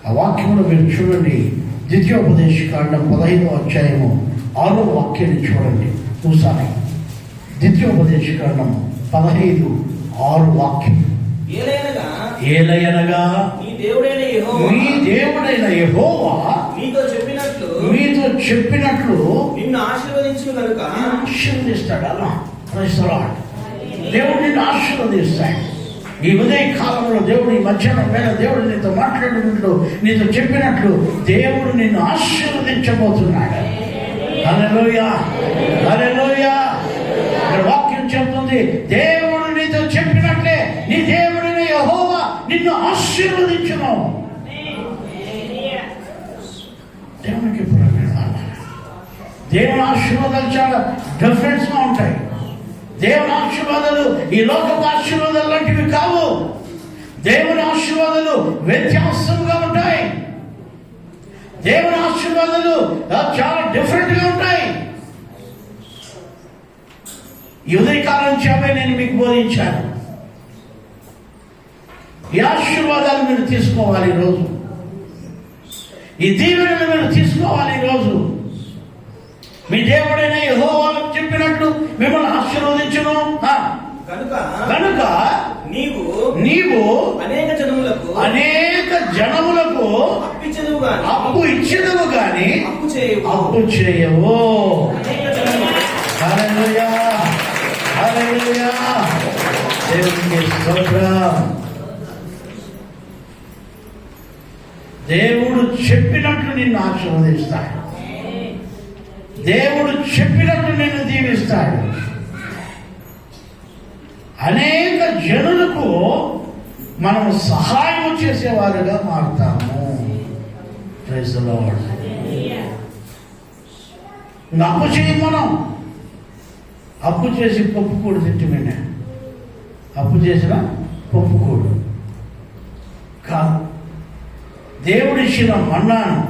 ఆ వాక్యంలో మీరు చూడండి, ద్వితీయోపదేశకాండం 15వ అధ్యాయము 6వ వాక్యాన్ని చూడండి ఒకసారి. ద్వితీయోపదేశకాండం 15:6 వాక్యం. ఏలయనగా మీ దేవుడైన యెహోవా మీతో చెప్పినట్లు నిన్ను ఆశీర్వదించును కనుక ఆశీర్వదిస్తాడు. అలా దేవుడు నిన్ను ఆశీర్వదిస్తాడు. ఈ ఉదయ కాలంలో దేవుడు ఈ మధ్యాహ్నం వేళ దేవుడు నీతో మాట్లాడినట్లు, నీతో చెప్పినట్లు దేవుడు నిన్ను ఆశీర్వదించబోతున్నాడు. హల్లెలూయా, హల్లెలూయా. ఇక్కడ వాక్యం చెప్తుంది, దేవుడు నీతో చెప్పినట్లే నీ దేవుడైన యెహోవా నిన్ను ఆశీర్వదించును. దేవునికి దేవుని ఆశీర్వాదాలు చాలా డిఫరెన్స్ గా ఉంటాయి. దేవుని ఆశీర్వాదాలు ఈ లోకపు ఆశీర్వాదాలు లాంటివి కావు. దేవుని ఆశీర్వాదాలు వ్యత్యాసంగా ఉంటాయి. దేవుని ఆశీర్వాదాలు చాలా డిఫరెంట్ గా ఉంటాయి. ఈ ఉదయకాలం చేపే నేను మీకు బోధించాను. ఈ ఆశీర్వాదాలు మీరు తీసుకోవాలి ఈరోజు. ఈ దీవెనలు మీరు తీసుకోవాలి ఈరోజు. మీ దేవుడైన యెహోవా చెప్పినట్లు మిమ్మల్ని ఆశీర్వదించును కనుక నీవు అనేక జనములకు అప్పు ఇచ్చెదవు గాని అప్పు చేయవు. హల్లెలూయా, హల్లెలూయా. దేవునికి స్తోత్రం. దేవుడు చెప్పినట్లు నిన్ను ఆశీర్వదిస్తాడు. దేవుడు చెప్పినట్టు నిన్ను దీవిస్తాడు. అనేక జనులకు మనం సహాయం చేసేవారుగా మారుతాము. Praise the Lord. అప్పు చేయి. మనం అప్పు చేసి పప్పుకూడు తింటమే. అప్పు చేసిన పప్పుకూడు కాదు. దేవుడిచ్చిన మన్నాను,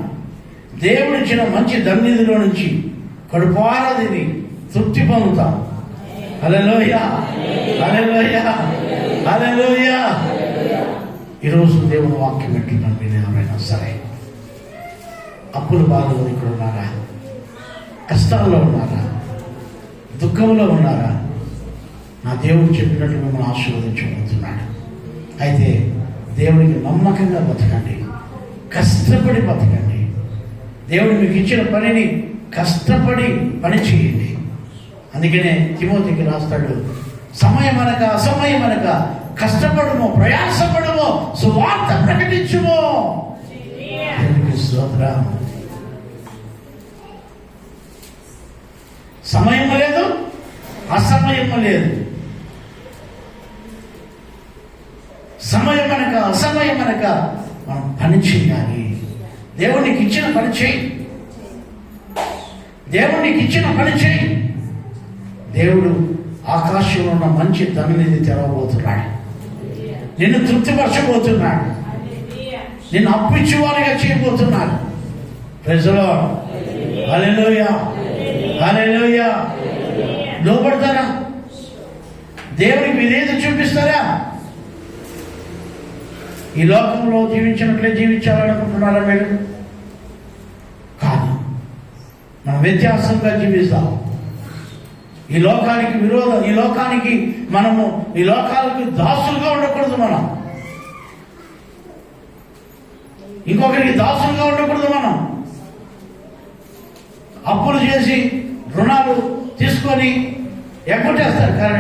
దేవుడిచ్చిన మంచి దన్నిధిలో నుంచి కడుపారా తిని తృప్తి పొందుతాం. హల్లెలూయా, హల్లెలూయా, హల్లెలూయా. ఈరోజు దేవుని వాక్యం వింటున్నాను. మీరు ఎవరైనా సరే అప్పుల బాధలో ఇక్కడ ఉన్నారా? కష్టాల్లో ఉన్నారా? దుఃఖంలో ఉన్నారా? నా దేవుడు చెప్పినట్లు మిమ్మల్ని ఆశీర్వదించబోతున్నాడు. అయితే దేవునికి నమ్మకంగా బతకండి, కష్టపడి బతకండి. దేవుడు మీకు ఇచ్చిన పనిని కష్టపడి పని చేయండి. అందుకనే తిమోతికి రాస్తాడు, సమయం అనక అసమయం అనక కష్టపడము, ప్రయాసపడము, సువార్త ప్రకటించుము. స్తోత్రం. సమయం లేదు, అసమయం లేదు. సమయం అనక అసమయం అనక మనం పని చేయాలి. దేవునికి ఇచ్చిన పని చేయి. దేవునికి ఇచ్చిన పని చేయి. దేవుడు ఆకాశంలో ఉన్న మంచి ధననిధి తెరవబోతున్నాడు. నిన్ను తృప్తిపరచబోతున్నాడు. నిన్ను అప్పిచ్చేవారిగా చేయబోతున్నాడు. Praise the Lord. హల్లెలూయా, హల్లెలూయా. లోబడతారా? దేవునికి విధేయత చూపిస్తారా? ఈ లోకంలో జీవించినట్లే జీవించాలనుకుంటున్నారా మీరు? కాదు, మనం వ్యత్యాసంగా జీవిస్తాం. ఈ లోకానికి విరోధం, ఈ లోకానికి మనము ఈ లోకాలకు దాసులుగా ఉండకూడదు. మనం ఇంకొకరికి దాసులుగా ఉండకూడదు. మనం అప్పులు చేసి రుణాలు తీసుకొని ఎగ్గొట్టేస్తారు. కానీ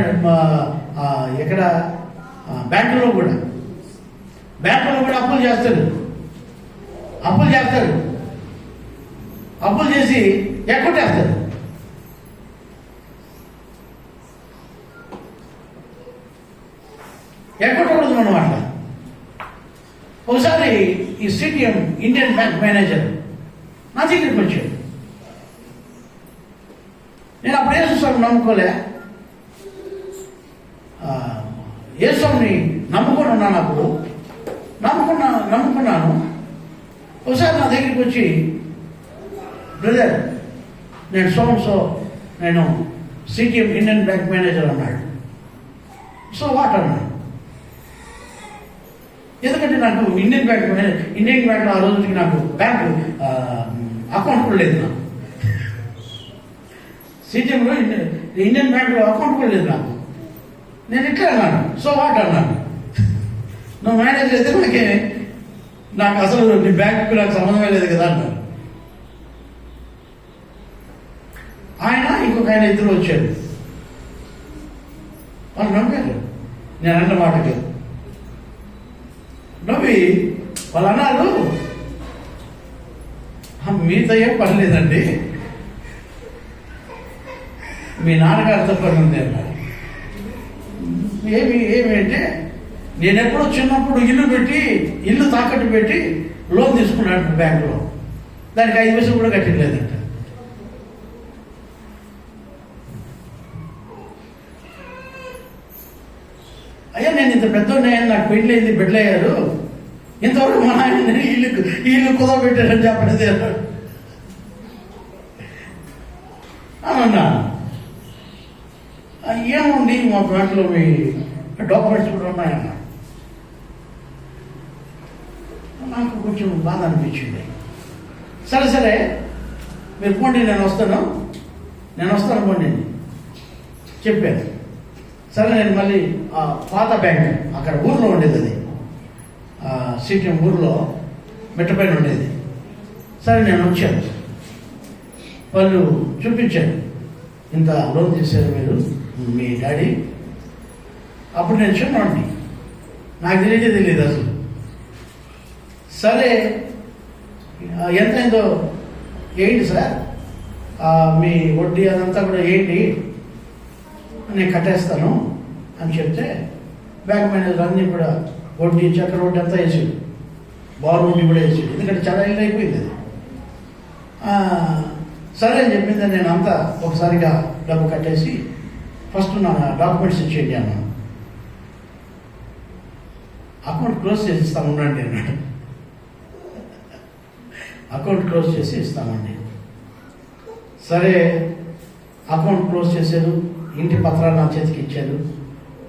ఇక్కడ బ్యాంకులో కూడా అప్పులు చేస్తారు. అప్పులు చేసి ఎగ్గొట్టేస్తారు. ఎగ్గొట్టకూడదు మనం అట్లా. ఒకసారి ఈ సిటిఎం ఇండియన్ బ్యాంక్ మేనేజర్ నా దగ్గరికి వచ్చాడు. నేను అప్పుడు యేసుస్వామి నమ్ముకోలే, యేసుని నమ్ముకొని ఉన్నాను. అప్పుడు నమ్ముకున్నాను. ఒకసారి నా దగ్గరికి వచ్చి, బ్రదర్ నేను నేను సిటిఎం ఇండియన్ బ్యాంక్ మేనేజర్ అన్నాడు. సో వాట్ అన్నాడు. ఎందుకంటే నాకు ఇండియన్ బ్యాంక్ ఆ రోజుకి నాకు బ్యాంక్ అకౌంట్ కూడా లేదు. సిటీఎంలో ఇండియన్ బ్యాంకులో అకౌంట్ కూడా లేదు నాకు. నేను ఇట్లా అన్నాను, సో వాట్ అన్నాను. నువ్వు మేనేజ్ అయితే నాకు అసలు నీ బ్యాంకుకి నాకు సంబంధమే లేదు కదా అన్నాను. ఆయన ఇంకొక ఆయన ఇద్దరు వచ్చారు. వాళ్ళు నమ్మారు నేను అన్న మాటకి. నవ్వి వాళ్ళు అన్నారు, మీతో ఏం పని లేదండి, మీ నాన్నగారితో పని ఉంది అన్నారు. ఏమి అంటే నేను ఎప్పుడో చిన్నప్పుడు ఇల్లు తాకట్టు పెట్టి లోన్ తీసుకున్నాడు బ్యాంకులో, దానికి 5 పైసలు కూడా కట్టలేదంట. అయ్యా నేను ఇంత పెద్దోన్నాయని నాకు పెళ్ళయింది, బిడ్డలయ్యారు, ఇంతవరకు మా ఆయన ఇల్లు కుదరబెట్టారని చెప్పలేదు అన్నాడు. అన్నా ఏముంది మా బ్యాంకులో మీ డాక్యుమెంట్స్ కూడా ఉన్నాయన్నా. నాకు కొంచెం బాధ అనిపించింది. సరే మీరు పోండి, నేను వస్తాను పోండి చెప్పాను. సరే నేను మళ్ళీ పాత బ్యాంక్ అక్కడ ఊర్లో ఉండేది, అది సిటిఎం ఊర్లో మెట్టపైన ఉండేది. సరే నేను వచ్చాను, వాళ్ళు చూపించారు, ఇంత లోన్ చేశారు మీరు మీ డాడీ. అప్పుడు నేను చిన్నవాడిని, నాకు తెలియదు అసలు. సరే ఎంతైందో ఏంటి సార్ మీ వడ్డీ అదంతా కూడా ఏంటి, నేను కట్టేస్తాను అని చెప్తే బ్యాంక్ మేనేజర్ అన్నీ కూడా వడ్డీ చక్ర వడ్డీ అంతా వేసాడు, బాల్ వడ్డీ కూడా వేసాడు, ఎందుకంటే చాలా ఇల్లు అయిపోయింది అది. సరే అని చెప్పింది. నేను అంతా ఒకసారిగా డబ్బు కట్టేసి ఫస్ట్ నా డాక్యుమెంట్స్ ఇచ్చేయండి అన్నాను. అకౌంట్ క్లోజ్ చేసి ఇస్తామండి అన్నాడు. అకౌంట్ క్లోజ్ చేసి ఇస్తామండి. సరే అకౌంట్ క్లోజ్ చేశారు, ఇంటి పత్రాలు నా చేతికి ఇచ్చారు.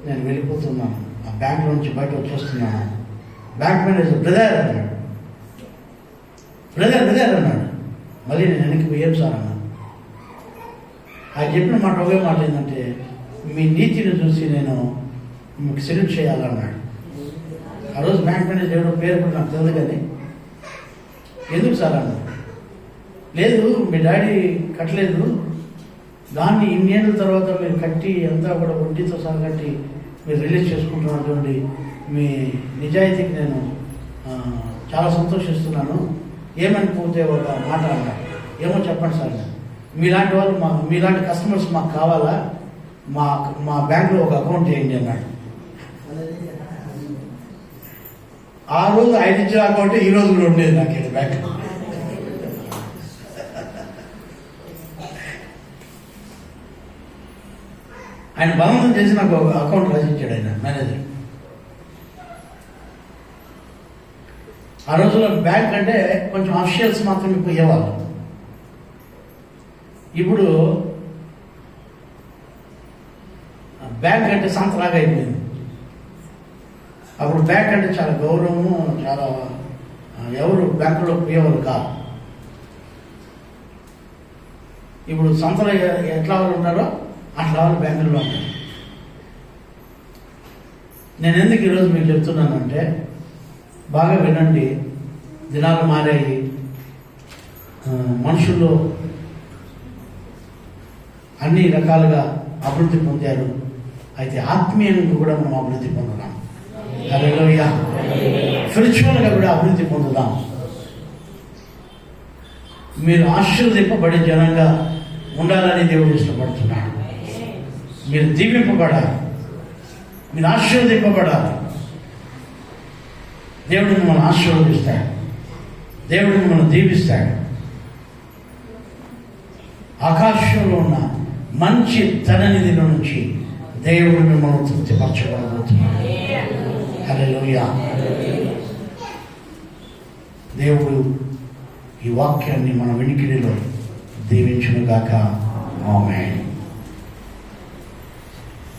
నేను వెళ్ళిపోతున్నాను, ఆ బ్యాంకులో నుంచి బయట వచ్చేస్తున్నాను. బ్యాంక్ మేనేజర్ బ్రదర్ అన్నాడు. మళ్ళీ నేను వెనక్కి పోయాను సార్ అన్నాను. ఆయన చెప్పిన మాట ఒకే మాట ఏంటంటే, మీ నీతిని చూసి నేను మీకు సెల్యూట్ చేయాలన్నాడు. ఆ రోజు బ్యాంక్ మేనేజర్ ఎవరో పేరు కూడా నాకు తెలియదు, కానీ ఎందుకు సార్ అన్నాడు. లేదు మీ డాడీ కట్టలేదు, దాన్ని ఇన్నేళ్ళ తర్వాత మీరు కట్టి అంతా కూడా వడ్డీతో సహా కట్టి మీరు రిలీజ్ చేసుకుంటున్నటువంటి మీ నిజాయితీకి నేను చాలా సంతోషిస్తున్నాను. ఏమనిపోతే ఒక మాట అన్నాడు. ఏమో చెప్పండి సార్, మీలాంటి వాళ్ళు మీలాంటి కస్టమర్స్ మాకు కావాలా, మా బ్యాంకులో ఒక అకౌంట్ చేయండి అన్నాడు. ఆ రోజు ఆయన ఇచ్చిన అకౌంట్ ఈ రోజు కూడా ఉండేది నాకు బ్యాంక్. ఆయన బలవంతం చేసి నాకు ఒక అకౌంట్ రచించాడు ఆయన మేనేజర్. ఆ రోజుల్లో బ్యాంక్ అంటే కొంచెం అఫీషియల్స్ మాత్రమే పోయేవాళ్ళు. ఇప్పుడు బ్యాంక్ అంటే సంతలాగా అయిపోయింది. అప్పుడు బ్యాంక్ అంటే చాలా గౌరవము, చాలా ఎవరు బ్యాంకులో పోయేవాళ్ళు కాదు. ఇప్పుడు సంతలో ఎట్లా వాళ్ళు ఉంటారో అట్లా వాళ్ళు బ్యాంకుల్లో ఉంటారు. నేను ఎందుకు ఈరోజు మీకు చెప్తున్నానంటే, బాగా వినండి. దినాలు మారాయి, మనుషుల్లో అన్ని రకాలుగా అభివృద్ధి పొందారు. అయితే ఆత్మీయంగా కూడా మనం అభివృద్ధి పొందుదాం. హల్లెలూయా. స్పిరిచువల్గా కూడా అభివృద్ధి పొందుదాం. మీరు ఆశీర్వదింపబడే జనంగా ఉండాలని దేవుడు ఇష్టపడుతున్నాడు. మీరు దీవింపబడాలి, మీరు ఆశీర్వదింపబడాలి. దేవుడు మిమ్మల్ని ఆశీర్వదిస్తాడు, దేవుడు మిమ్మల్ని దీవిస్తాడు. ఆకాశంలో ఉన్న మంచి ధననిధిలో నుంచి దేవుడు మిమ్మల్ని తృప్తిపరచబడబోతున్నాడు. హల్లెలూయా. దేవుడు ఈ వాక్యాన్ని మన వినికిడిలో దీవించును గాక. ఆమేన్.